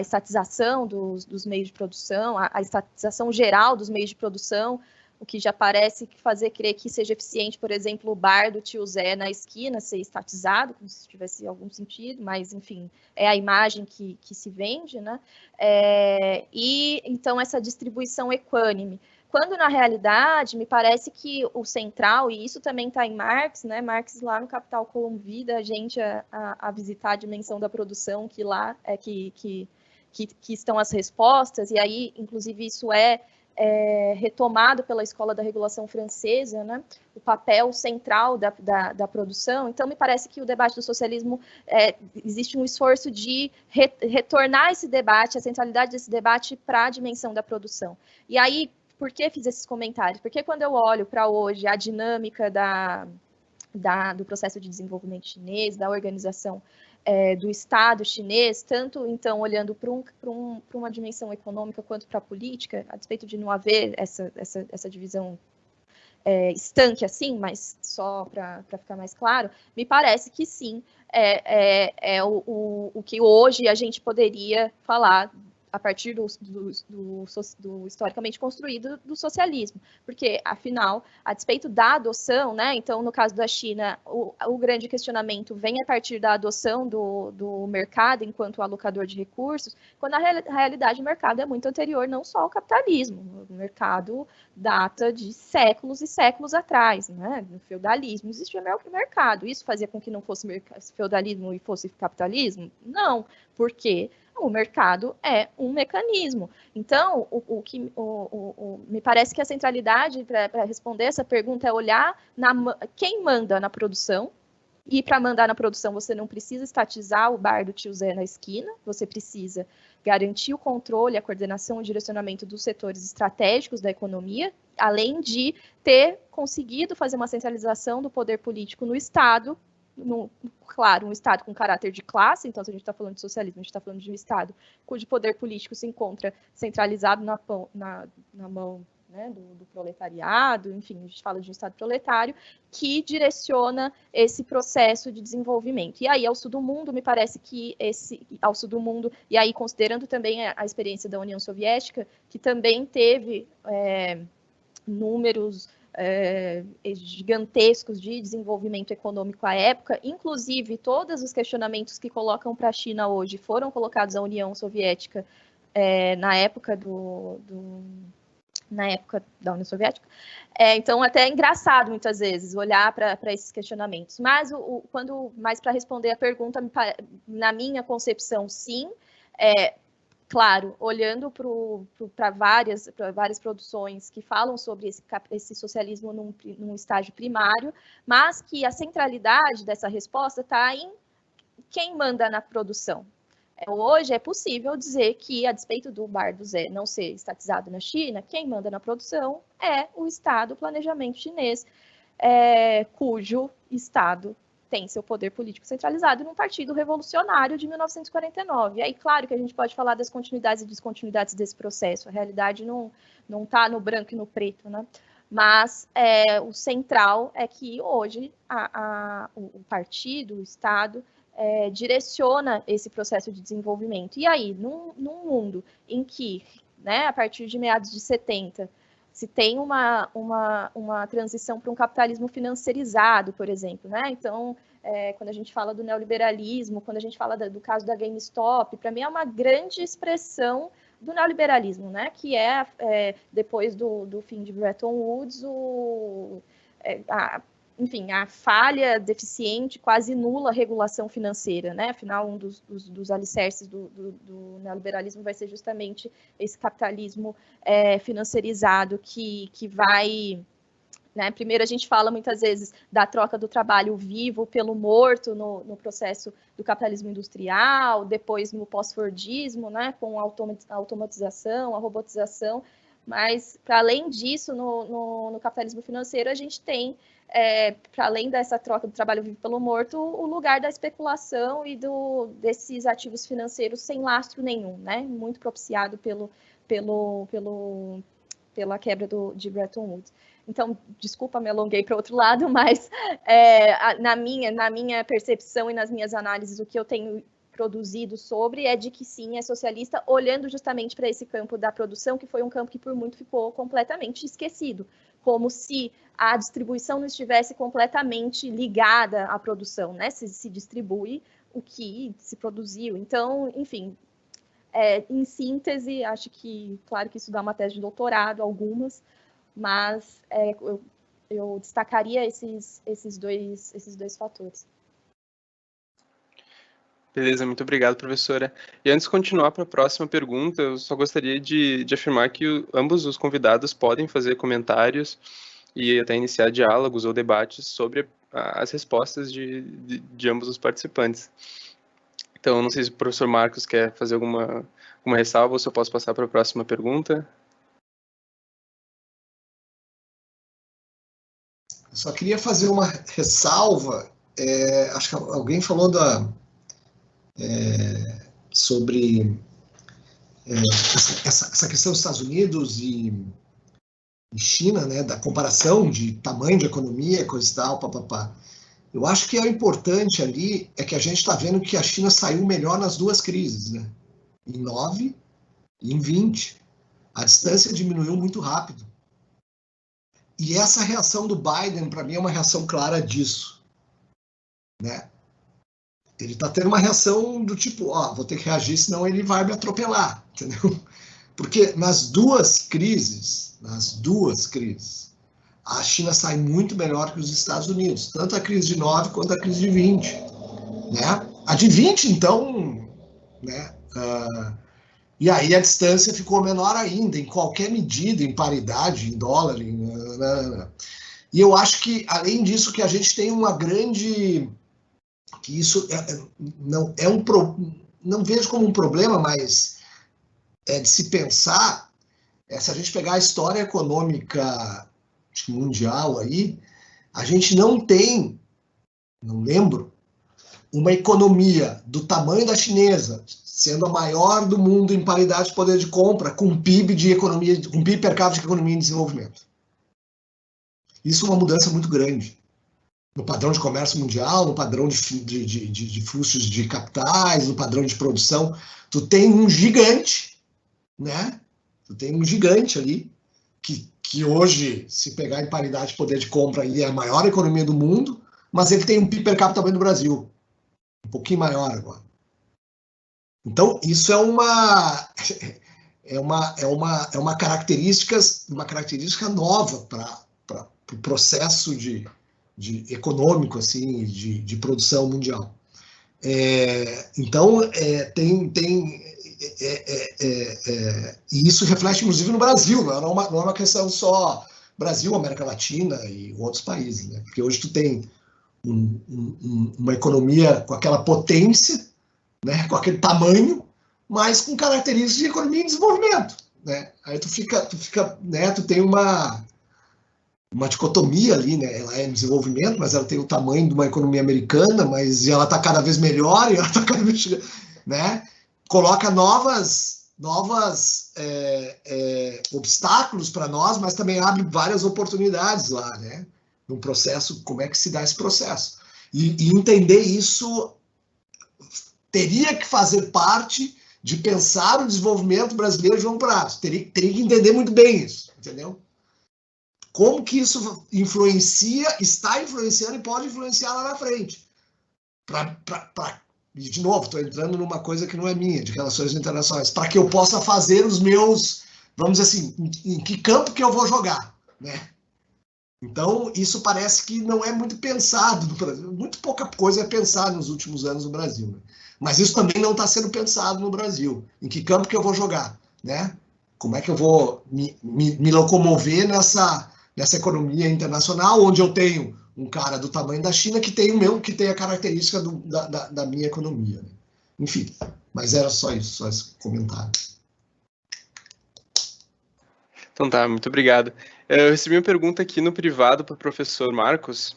estatização dos meios de produção, a estatização geral dos meios de produção, o que já parece fazer crer que seja eficiente, por exemplo, o bar do tio Zé na esquina ser estatizado, como se tivesse algum sentido, mas, enfim, é a imagem que se vende, né? E, então, essa distribuição equânime. Quando, na realidade, me parece que o central, e isso também está em Marx, né? Marx, lá no Capital, convida a gente a visitar a dimensão da produção, que lá é que estão as respostas, e aí, inclusive, isso retomado pela Escola da Regulação Francesa, né? O papel central da produção. Então, me parece que o debate do socialismo, existe um esforço de retornar esse debate, a centralidade desse debate para a dimensão da produção. E aí, por que fiz esses comentários? Porque quando eu olho para hoje a dinâmica do processo de desenvolvimento chinês, da organização do Estado chinês, tanto, então, olhando para uma dimensão econômica quanto para a política, a despeito de não haver essa divisão estanque assim, mas só para ficar mais claro, me parece que sim, o que hoje a gente poderia falar a partir do historicamente construído do socialismo, porque, afinal, a despeito da adoção, né, então, no caso da China, o grande questionamento vem a partir da adoção do mercado enquanto alocador de recursos, quando, na realidade, o mercado é muito anterior não só ao capitalismo, o mercado data de séculos e séculos atrás, né, no feudalismo existia o mercado, isso fazia com que não fosse feudalismo e fosse capitalismo? Não, porque o mercado é um mecanismo. Então, me parece que a centralidade para responder essa pergunta é olhar quem manda na produção, e para mandar na produção você não precisa estatizar o bar do tio Zé na esquina, você precisa garantir o controle, a coordenação e o direcionamento dos setores estratégicos da economia, além de ter conseguido fazer uma centralização do poder político no Estado, claro, um Estado com caráter de classe, então se a gente está falando de socialismo, a gente está falando de um Estado cujo poder político se encontra centralizado na mão, né, do proletariado, enfim, a gente fala de um Estado proletário, que direciona esse processo de desenvolvimento. E aí, ao sul do mundo, me parece que ao sul do mundo, e aí considerando também a experiência da União Soviética, que também teve números gigantescos de desenvolvimento econômico à época, inclusive todos os questionamentos que colocam para a China hoje foram colocados à União Soviética na época da União Soviética. Então, até é engraçado, muitas vezes, olhar para esses questionamentos. Mas, mais para responder a pergunta, na minha concepção, sim, claro, olhando para várias produções que falam sobre esse socialismo num estágio primário, mas que a centralidade dessa resposta está em quem manda na produção. Hoje é possível dizer que, a despeito do bar do Zé não ser estatizado na China, quem manda na produção é o Estado, o planejamento chinês, cujo Estado tem seu poder político centralizado num partido revolucionário de 1949. E aí, claro que a gente pode falar das continuidades e descontinuidades desse processo. A realidade não está no branco e no preto, né? Mas o central é que hoje o partido, o Estado, direciona esse processo de desenvolvimento. E aí, num mundo em que, né, a partir de meados de 70, se tem uma transição para um capitalismo financiarizado, por exemplo, né? Então, quando a gente fala do neoliberalismo, quando a gente fala do caso da GameStop, para mim é uma grande expressão do neoliberalismo, né? Que depois do fim de Bretton Woods, enfim, a falha, deficiente, quase nula regulação financeira, né? Afinal, um dos alicerces do neoliberalismo vai ser justamente esse capitalismo financiarizado que vai... Né? Primeiro, a gente fala muitas vezes da troca do trabalho vivo pelo morto no processo do capitalismo industrial, depois no pós-fordismo, né? Com a automatização, a robotização, Mas, para além disso, no capitalismo financeiro, a gente tem, para além dessa troca do trabalho vivo pelo morto, o lugar da especulação e desses ativos financeiros sem lastro nenhum, né? Muito propiciado pela quebra de Bretton Woods. Então, desculpa, me alonguei para outro lado, mas na minha percepção e nas minhas análises, o que eu tenho produzido sobre é de que sim, é socialista, olhando justamente para esse campo da produção, que foi um campo que por muito ficou completamente esquecido, como se a distribuição não estivesse completamente ligada à produção, né? Se distribui o que se produziu. Então, enfim, em síntese, acho que, claro que isso dá uma tese de doutorado, algumas, mas eu destacaria esses dois fatores. Beleza, muito obrigado, professora. E antes de continuar para a próxima pergunta, eu só gostaria de afirmar que ambos os convidados podem fazer comentários e até iniciar diálogos ou debates sobre as respostas de ambos os participantes. Então, não sei se o professor Marcos quer fazer alguma ressalva ou se eu posso passar para a próxima pergunta. Eu só queria fazer uma ressalva. Acho que alguém falou sobre essa questão dos Estados Unidos e China, né, da comparação de tamanho de economia, coisa e tal, papapá. Eu acho que o importante ali é que a gente está vendo que a China saiu melhor nas duas crises, né? Em 9 e em 20. A distância diminuiu muito rápido. E essa reação do Biden, para mim, é uma reação clara disso, né? Ele está tendo uma reação do tipo, vou ter que reagir, senão ele vai me atropelar, entendeu? Porque nas duas crises, a China sai muito melhor que os Estados Unidos, tanto a crise de 9 quanto a crise de 20, né? A de 20, então, né? E aí a distância ficou menor ainda, em qualquer medida, em paridade, em dólar, e eu acho que, além disso, que a gente tem uma grande... que isso não é não vejo como um problema, mas de se pensar, se a gente pegar a história econômica mundial aí, a gente não tem, não lembro, uma economia do tamanho da chinesa, sendo a maior do mundo em paridade de poder de compra, com PIB com PIB per capita de economia em desenvolvimento. Isso é uma mudança muito grande. No padrão de comércio mundial, no padrão de fluxos de capitais, no padrão de produção. Tu tem um gigante, né? Tu tem um gigante ali, que hoje, se pegar em paridade de poder de compra, ele é a maior economia do mundo, mas ele tem um PIB per capita também do Brasil. Um pouquinho maior agora. Então, isso é uma característica nova para o processo de econômico, assim, de produção mundial. Então, e isso reflete, inclusive, no Brasil, não é uma questão só Brasil, América Latina e outros países, né? Porque hoje tu tem uma economia com aquela potência, né? Com aquele tamanho, mas com características de economia em desenvolvimento, né? Aí tu fica, né? Tu tem uma dicotomia ali, né? Ela é em desenvolvimento, mas ela tem o tamanho de uma economia americana, mas ela está cada vez melhor e ela está cada vez, né? Coloca novos obstáculos para nós, mas também abre várias oportunidades lá, né? Num processo, como é que se dá esse processo? E entender isso teria que fazer parte de pensar o desenvolvimento brasileiro de longo prazo. Teria que entender muito bem isso, entendeu? Como que isso está influenciando e pode influenciar lá na frente. E, de novo, estou entrando numa coisa que não é minha, de relações internacionais, para que eu possa fazer os meus, vamos dizer assim, em que campo que eu vou jogar, né? Então, isso parece que não é muito pensado no Brasil. Muito pouca coisa é pensada nos últimos anos no Brasil, né? Mas isso também não está sendo pensado no Brasil. Em que campo que eu vou jogar, né? Como é que eu vou me locomover nessa economia internacional, onde eu tenho um cara do tamanho da China que tem a característica da minha economia, né? Enfim, mas era só isso, só esse comentário. Então tá, muito obrigado. Eu recebi uma pergunta aqui no privado para o professor Marcos,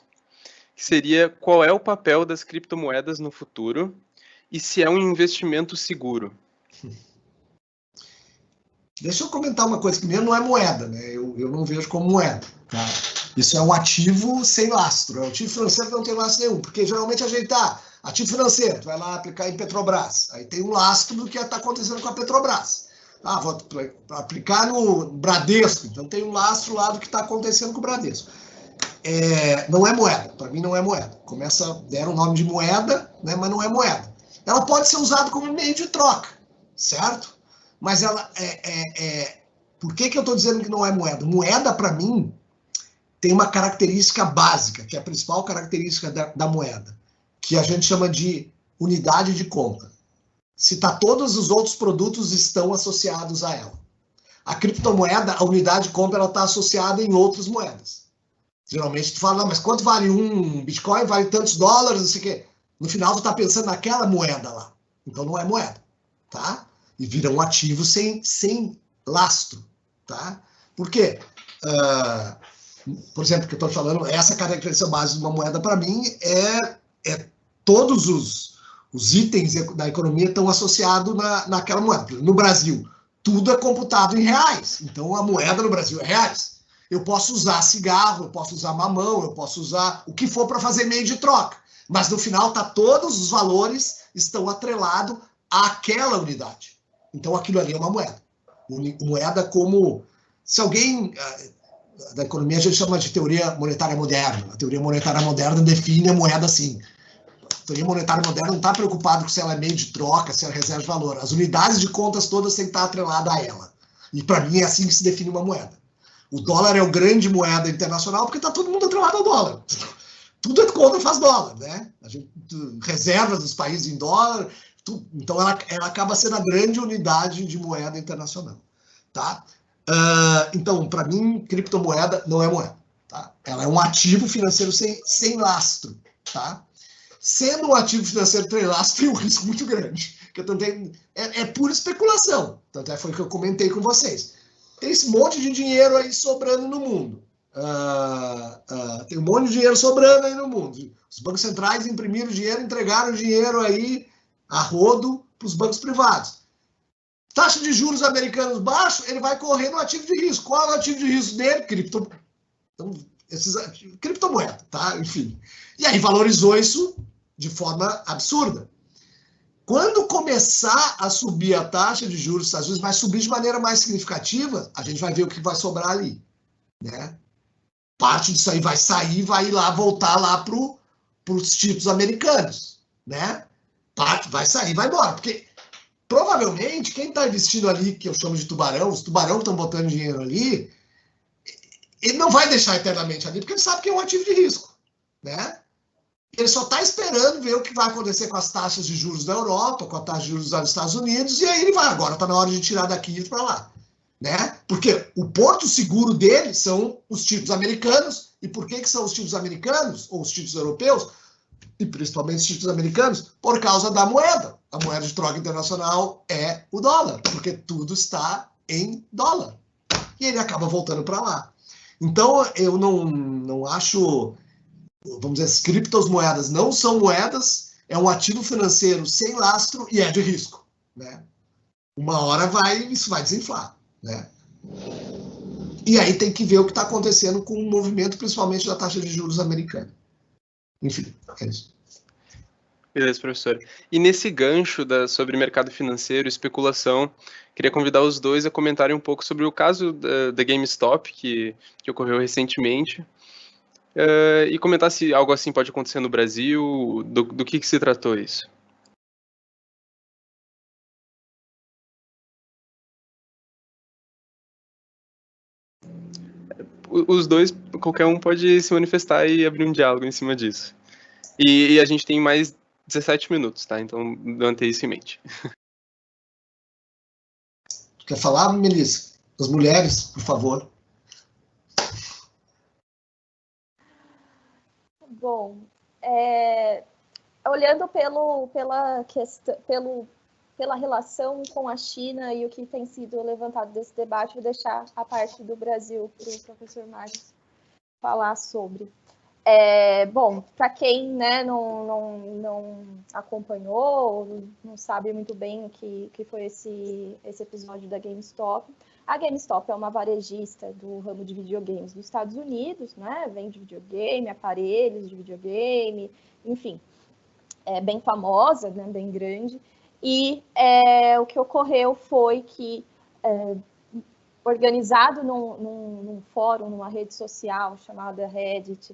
que seria qual é o papel das criptomoedas no futuro e se é um investimento seguro. Deixa eu comentar uma coisa, que mesmo não é moeda, né? Eu não vejo como moeda, tá? Isso é um ativo sem lastro, é um ativo financeiro que não tem lastro nenhum, porque geralmente a gente ativo financeiro, tu vai lá aplicar em Petrobras, aí tem um lastro do que está acontecendo com a Petrobras. Ah, vou aplicar no Bradesco, então tem um lastro lá do que está acontecendo com o Bradesco. Não é moeda, para mim não é moeda. Deram o nome de moeda, né, mas não é moeda. Ela pode ser usada como meio de troca, certo? Mas ela por que eu estou dizendo que não é moeda? Moeda, para mim, tem uma característica básica, que é a principal característica da moeda, que a gente chama de unidade de conta. Todos os outros produtos estão associados a ela. A criptomoeda, a unidade de conta, ela está associada em outras moedas. Geralmente tu fala, mas quanto vale um Bitcoin? Vale tantos dólares, não sei o quê. No final tu está pensando naquela moeda lá. Então não é moeda, tá? E vira um ativo sem lastro, tá? Por quê? Por exemplo, que eu estou falando, essa característica básica de uma moeda para mim é todos os itens da economia estão associados naquela moeda. No Brasil, tudo é computado em reais. Então a moeda no Brasil é reais. Eu posso usar cigarro, eu posso usar mamão, eu posso usar o que for para fazer meio de troca. Mas no final todos os valores estão atrelados àquela unidade. Então aquilo ali é uma moeda. Moeda como... Se alguém... Da economia a gente chama de teoria monetária moderna. A teoria monetária moderna define a moeda assim. A teoria monetária moderna não está preocupada se ela é meio de troca, se ela é reserva de valor. As unidades de contas todas têm que estar atreladas a ela. E para mim é assim que se define uma moeda. O dólar é o grande moeda internacional porque está todo mundo atrelado ao dólar. Tudo é conta faz dólar, né? A gente reservas dos países em dólar, então ela acaba sendo a grande unidade de moeda internacional, tá? Então, para mim, criptomoeda não é moeda, tá? Ela é um ativo financeiro sem lastro, tá? Sendo um ativo financeiro sem lastro, tem um risco muito grande, que é pura especulação. Tanto foi o que eu comentei com vocês. Tem esse monte de dinheiro aí sobrando no mundo. Tem um monte de dinheiro sobrando aí no mundo. Os bancos centrais imprimiram dinheiro, entregaram dinheiro aí a rodo para os bancos privados. Taxa de juros americanos baixo, ele vai correr no ativo de risco. Qual é o ativo de risco dele? Criptomoeda, tá? Enfim. E aí valorizou isso de forma absurda. Quando começar a subir a taxa de juros dos Estados Unidos, vai subir de maneira mais significativa, a gente vai ver o que vai sobrar ali, né? Parte disso aí vai sair, vai ir lá, voltar lá para os títulos americanos, né? Parte vai sair, vai embora, porque provavelmente quem está investindo ali, que eu chamo de tubarão, os tubarão que estão botando dinheiro ali, ele não vai deixar eternamente ali, porque ele sabe que é um ativo de risco, né? Ele só está esperando ver o que vai acontecer com as taxas de juros da Europa, com a taxa de juros dos Estados Unidos, e aí ele vai, agora está na hora de tirar daqui e ir para lá, né? Porque o porto seguro dele são os títulos americanos. E por que são os títulos americanos, ou os títulos europeus, e principalmente os títulos americanos? Por causa da moeda. A moeda de troca internacional é o dólar, porque tudo está em dólar. E ele acaba voltando para lá. Então, eu não acho... Vamos dizer, as criptomoedas não são moedas, é um ativo financeiro sem lastro e é de risco, né? Uma hora isso vai desinflar, né? E aí tem que ver o que está acontecendo com o movimento, principalmente da taxa de juros americana. Enfim, é isso. Beleza, professor. E nesse gancho sobre mercado financeiro, especulação, queria convidar os dois a comentarem um pouco sobre o caso da GameStop, que ocorreu recentemente, e comentar se algo assim pode acontecer no Brasil, do que se tratou isso. Os dois, qualquer um pode se manifestar e abrir um diálogo em cima disso. E a gente tem mais 17 minutos, tá? Então, manter isso em mente. Quer falar, Melissa? As mulheres, por favor. Bom, olhando pela questão, pelo pela relação com a China e o que tem sido levantado desse debate. Vou deixar a parte do Brasil para o professor Marcos falar sobre. Bom, para quem, né, não acompanhou, não sabe muito bem o que foi esse episódio da GameStop, a GameStop é uma varejista do ramo de videogames dos Estados Unidos, né? Vende videogame, aparelhos de videogame, enfim, é bem famosa, né? Bem grande. E o que ocorreu foi que, organizado num fórum, numa rede social chamada Reddit,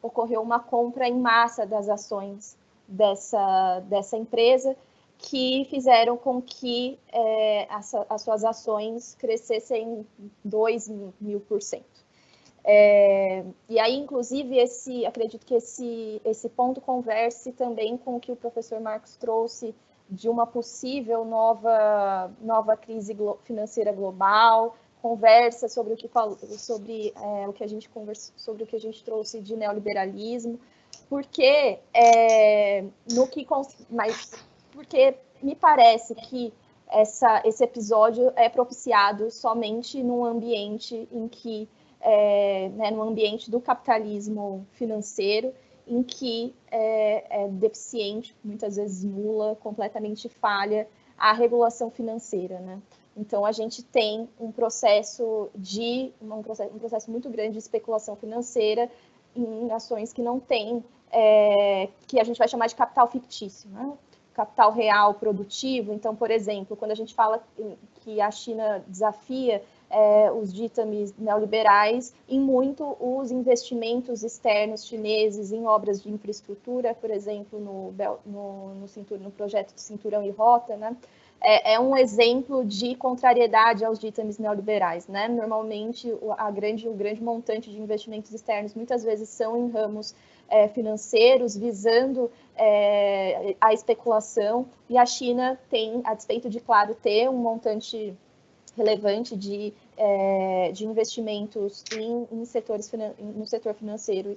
ocorreu uma compra em massa das ações dessa empresa, que fizeram com que as suas ações crescessem 2.000%. E aí, inclusive, acredito que esse ponto converse também com o que o professor Marcos trouxe de uma possível nova crise financeira global, conversa sobre o que a gente trouxe de neoliberalismo, porque porque me parece que esse episódio é propiciado somente num ambiente em que no ambiente do capitalismo financeiro, em que é deficiente, muitas vezes nula, completamente falha a regulação financeira, né? Então, a gente tem um processo muito grande de especulação financeira em ações que não tem, que a gente vai chamar de capital fictício, né? Capital real produtivo. Então, por exemplo, quando a gente fala que a China desafia os ditames neoliberais, em muito os investimentos externos chineses em obras de infraestrutura, por exemplo, no projeto de Cinturão e Rota, né? É um exemplo de contrariedade aos ditames neoliberais, né? Normalmente, o grande montante de investimentos externos muitas vezes são em ramos financeiros, visando a especulação, e a China tem, a despeito de, claro, ter um montante relevante de investimentos no setor financeiro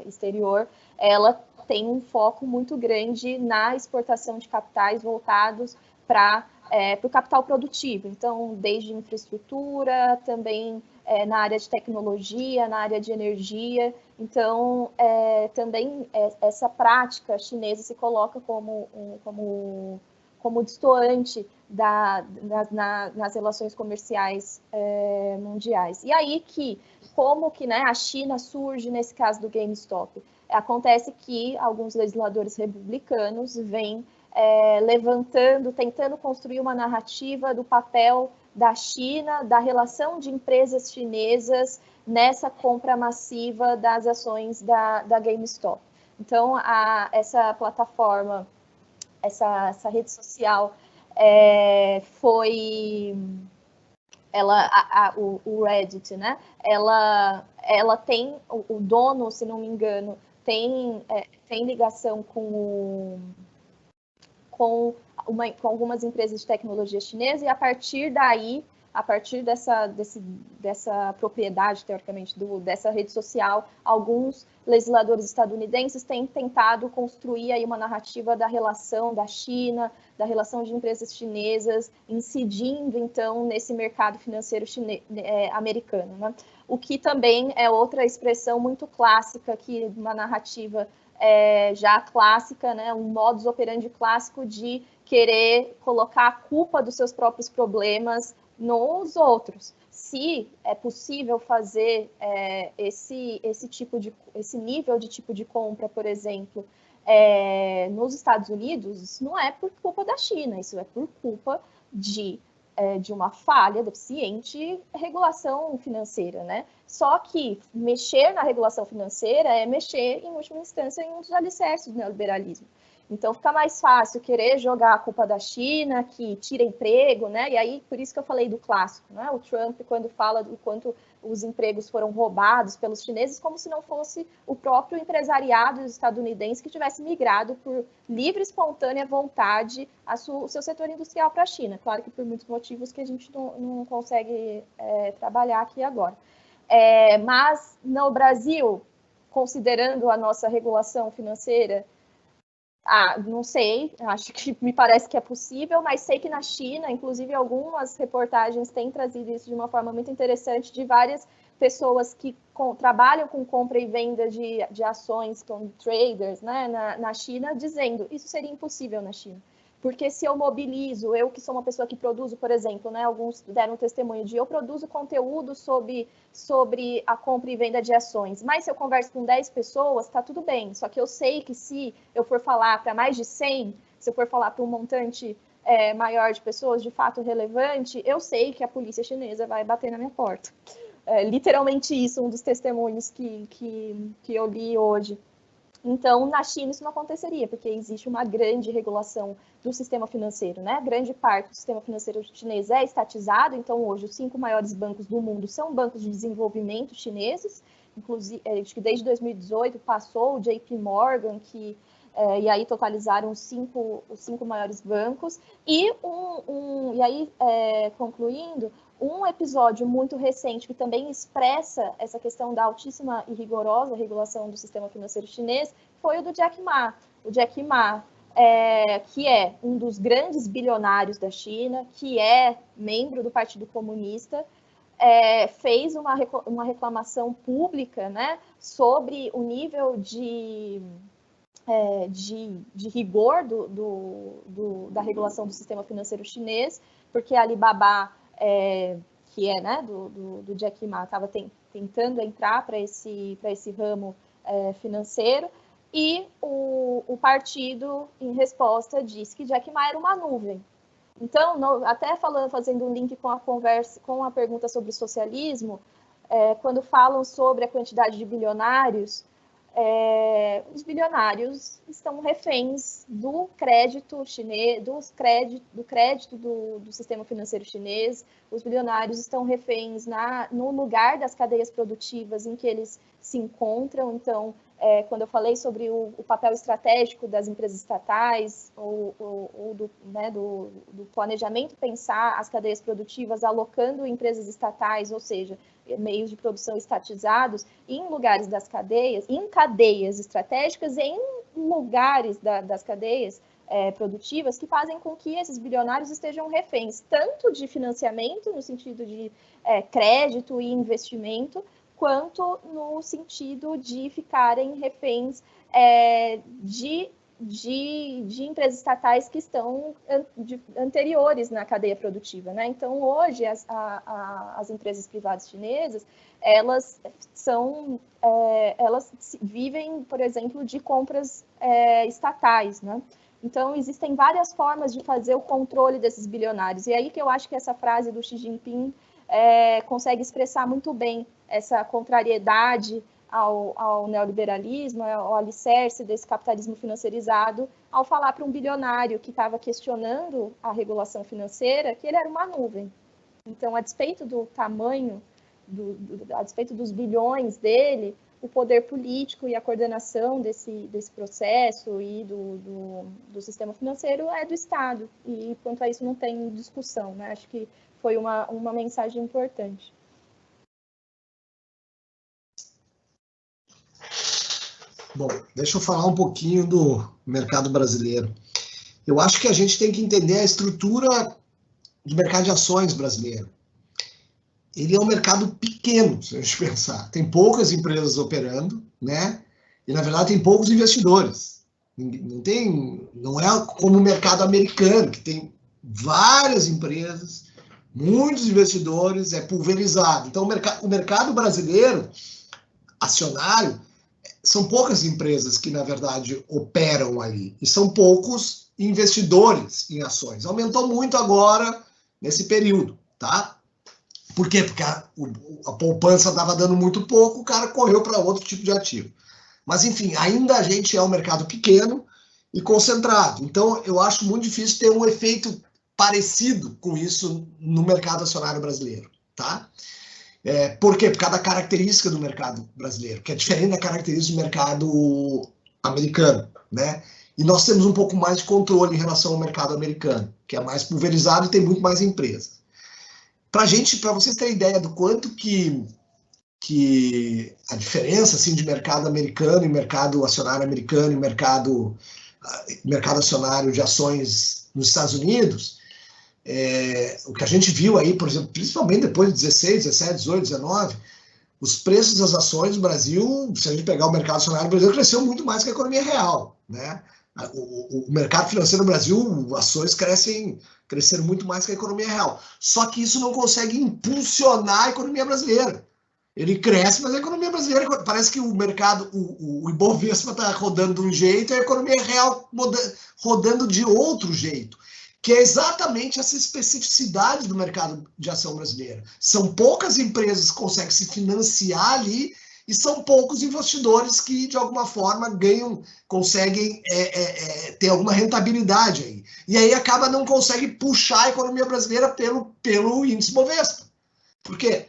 exterior, ela tem um foco muito grande na exportação de capitais voltados para o capital produtivo. Então, desde infraestrutura, também na área de tecnologia, na área de energia. Então, também essa prática chinesa se coloca como destoante nas relações comerciais mundiais. E aí como que, né, a China surge nesse caso do GameStop? Acontece que alguns legisladores republicanos vêm tentando construir uma narrativa do papel da China, da relação de empresas chinesas nessa compra massiva das ações da GameStop. Então, essa plataforma, essa rede social o Reddit, né? Ela tem o dono, se não me engano, tem ligação com algumas empresas de tecnologia chinesa, e a partir dessa propriedade, teoricamente, dessa rede social, alguns legisladores estadunidenses têm tentado construir aí uma narrativa da relação da China, da relação de empresas chinesas, incidindo, então, nesse mercado financeiro americano, né? O que também é outra expressão muito clássica, uma narrativa já clássica, né? Um modus operandi clássico de querer colocar a culpa dos seus próprios problemas nos outros. Se é possível fazer esse nível de tipo de compra, por exemplo, nos Estados Unidos, isso não é por culpa da China, isso é por culpa de uma falha deficiente regulação financeira, né? Só que mexer na regulação financeira é mexer, em última instância, em um dos alicerces do neoliberalismo. Então, fica mais fácil querer jogar a culpa da China, que tira emprego, né? E aí, por isso que eu falei do clássico, né? O Trump, quando fala do quanto os empregos foram roubados pelos chineses, como se não fosse o próprio empresariado estadunidense que tivesse migrado por livre, espontânea vontade o seu setor industrial para a China. Claro que por muitos motivos que a gente não consegue trabalhar aqui agora. Mas no Brasil, considerando a nossa regulação financeira, Não sei, acho que me parece que é possível, mas sei que na China, inclusive algumas reportagens têm trazido isso de uma forma muito interessante, de várias pessoas que trabalham com compra e venda de ações, com traders, né, na China, dizendo isso seria impossível na China. Porque se eu mobilizo, eu que sou uma pessoa que produzo, por exemplo, né, alguns deram testemunho de eu produzo conteúdo sobre a compra e venda de ações, mas se eu converso com 10 pessoas, tá tudo bem. Só que eu sei que se eu for falar para mais de 100, se eu for falar para um montante maior de pessoas, de fato relevante, eu sei que a polícia chinesa vai bater na minha porta. Literalmente isso, um dos testemunhos que eu li hoje. Então, na China isso não aconteceria, porque existe uma grande regulação do sistema financeiro, né? Grande parte do sistema financeiro chinês é estatizado, então hoje os 5 maiores bancos do mundo são bancos de desenvolvimento chineses, inclusive, acho que desde 2018 passou o JP Morgan, e aí totalizaram os cinco maiores bancos, e aí, concluindo, um episódio muito recente que também expressa essa questão da altíssima e rigorosa regulação do sistema financeiro chinês foi o do Jack Ma. O Jack Ma, que é um dos grandes bilionários da China, que é membro do Partido Comunista, fez uma reclamação pública, né, sobre o nível de rigor da regulação do sistema financeiro chinês, porque a Alibaba, que é, né, do Jack Ma, estava tentando entrar para esse ramo financeiro, e o partido, em resposta, disse que Jack Ma era uma nuvem. Então, até fazendo um link com a conversa, com a pergunta sobre socialismo, quando falam sobre a quantidade de bilionários, os bilionários estão reféns do crédito chinês, do crédito do sistema financeiro chinês. Os bilionários estão reféns no lugar das cadeias produtivas em que eles se encontram. Então, quando eu falei sobre o papel estratégico das empresas estatais, ou do planejamento, pensar as cadeias produtivas alocando empresas estatais, ou seja, meios de produção estatizados, em lugares das cadeias, em cadeias estratégicas e em lugares das cadeias produtivas, que fazem com que esses bilionários estejam reféns tanto de financiamento, no sentido de crédito e investimento, quanto no sentido de ficarem reféns de empresas estatais que estão anteriores na cadeia produtiva, né? Então, hoje, as empresas privadas chinesas, elas vivem, por exemplo, de compras estatais, né? Então, existem várias formas de fazer o controle desses bilionários. E aí que eu acho que essa frase do Xi Jinping consegue expressar muito bem essa contrariedade ao neoliberalismo, ao alicerce desse capitalismo financiarizado, ao falar para um bilionário que estava questionando a regulação financeira que ele era uma nuvem. Então, a despeito do tamanho, a despeito dos bilhões dele, o poder político e a coordenação desse processo e do sistema financeiro é do Estado. E, quanto a isso, não tem discussão, né? Acho que foi uma mensagem importante. Bom, deixa eu falar um pouquinho do mercado brasileiro. Eu acho que a gente tem que entender a estrutura do mercado de ações brasileiro. Ele é um mercado pequeno, se a gente pensar. Tem poucas empresas operando, né? E, na verdade, tem poucos investidores. Não é como o mercado americano, que tem várias empresas, muitos investidores, é pulverizado. Então, o mercado brasileiro, acionário, são poucas empresas que, na verdade, operam ali. E são poucos investidores em ações. Aumentou muito agora, nesse período, tá? Por quê? Porque a poupança estava dando muito pouco, o cara correu para outro tipo de ativo. Mas, enfim, ainda a gente é um mercado pequeno e concentrado. Então, eu acho muito difícil ter um efeito parecido com isso no mercado acionário brasileiro, tá? Por quê? Por causa da característica do mercado brasileiro, que é diferente da característica do mercado americano, né? E nós temos um pouco mais de controle em relação ao mercado americano, que é mais pulverizado e tem muito mais empresas. Para vocês terem ideia do quanto que a diferença assim, de mercado americano e mercado acionário americano e mercado mercado acionário de ações nos Estados Unidos, o que a gente viu aí, por exemplo, principalmente depois de 16, 17, 18, 19, os preços das ações do Brasil, se a gente pegar o mercado acionário brasileiro, cresceu muito mais que a economia real, né? O mercado financeiro no Brasil, ações cresceram muito mais que a economia real. Só que isso não consegue impulsionar a economia brasileira. Ele cresce, mas a economia brasileira, parece que o mercado, o Ibovespa está rodando de um jeito e a economia real rodando de outro jeito, que é exatamente essa especificidade do mercado de ação brasileiro. São poucas empresas que conseguem se financiar ali e são poucos investidores que, de alguma forma, conseguem ter alguma rentabilidade aí. E aí não consegue puxar a economia brasileira pelo índice Bovespa. Por quê?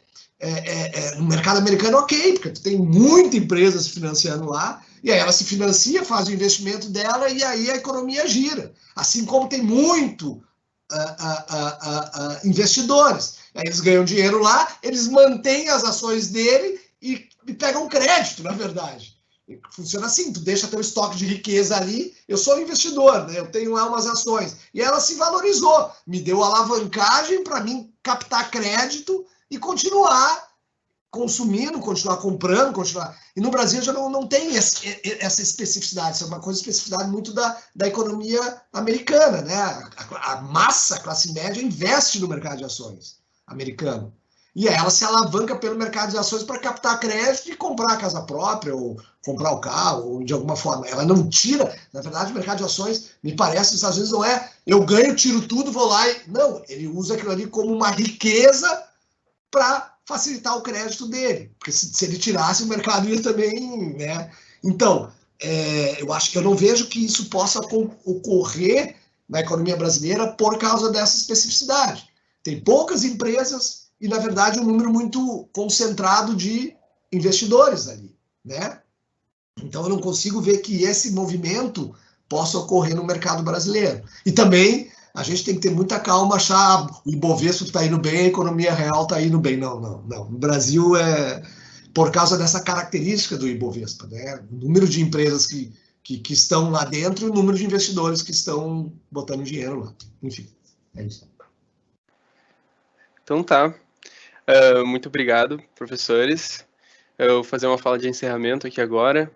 No mercado americano, ok, porque tu tem muita empresa se financiando lá, e aí ela se financia, faz o investimento dela, e aí a economia gira. Assim como tem muito investidores. Aí eles ganham dinheiro lá, eles mantêm as ações dele e pegam crédito, na verdade. Funciona assim, tu deixa teu estoque de riqueza ali, eu sou investidor, né? Eu tenho lá umas ações, e ela se valorizou, me deu alavancagem para mim captar crédito e continuar consumindo, continuar comprando, continuar... E no Brasil já não tem essa especificidade, isso é uma especificidade muito da economia americana, né? A massa, a classe média, investe no mercado de ações americano. E aí ela se alavanca pelo mercado de ações para captar crédito e comprar a casa própria, ou comprar o carro, ou de alguma forma. Ela não tira, na verdade, o mercado de ações, me parece, nos Estados Unidos não é eu ganho, tiro tudo, vou lá e... Não, ele usa aquilo ali como uma riqueza para facilitar o crédito dele. Porque se ele tirasse, o mercado ia também, né? Então, eu não vejo que isso possa ocorrer na economia brasileira por causa dessa especificidade. Tem poucas empresas e, na verdade, um número muito concentrado de investidores ali, né? Então, eu não consigo ver que esse movimento possa ocorrer no mercado brasileiro. E também, a gente tem que ter muita calma, achar o Ibovespa está indo bem, a economia real está indo bem. Não. No Brasil, por causa dessa característica do Ibovespa, né? O número de empresas que estão lá dentro e o número de investidores que estão botando dinheiro lá. Enfim, é isso. Então tá. Muito obrigado, professores. Eu vou fazer uma fala de encerramento aqui agora.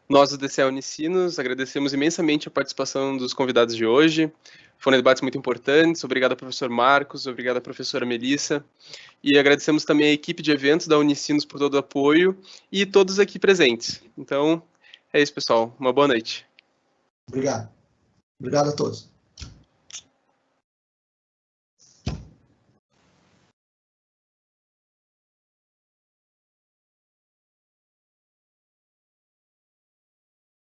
Nós, do DCE Unicinos, agradecemos imensamente a participação dos convidados de hoje. Foram debates muito importantes. Obrigado ao professor Marcos, obrigado à professora Melissa. E agradecemos também a equipe de eventos da Unicinos por todo o apoio e todos aqui presentes. Então, é isso, pessoal. Uma boa noite. Obrigado. Obrigado a todos.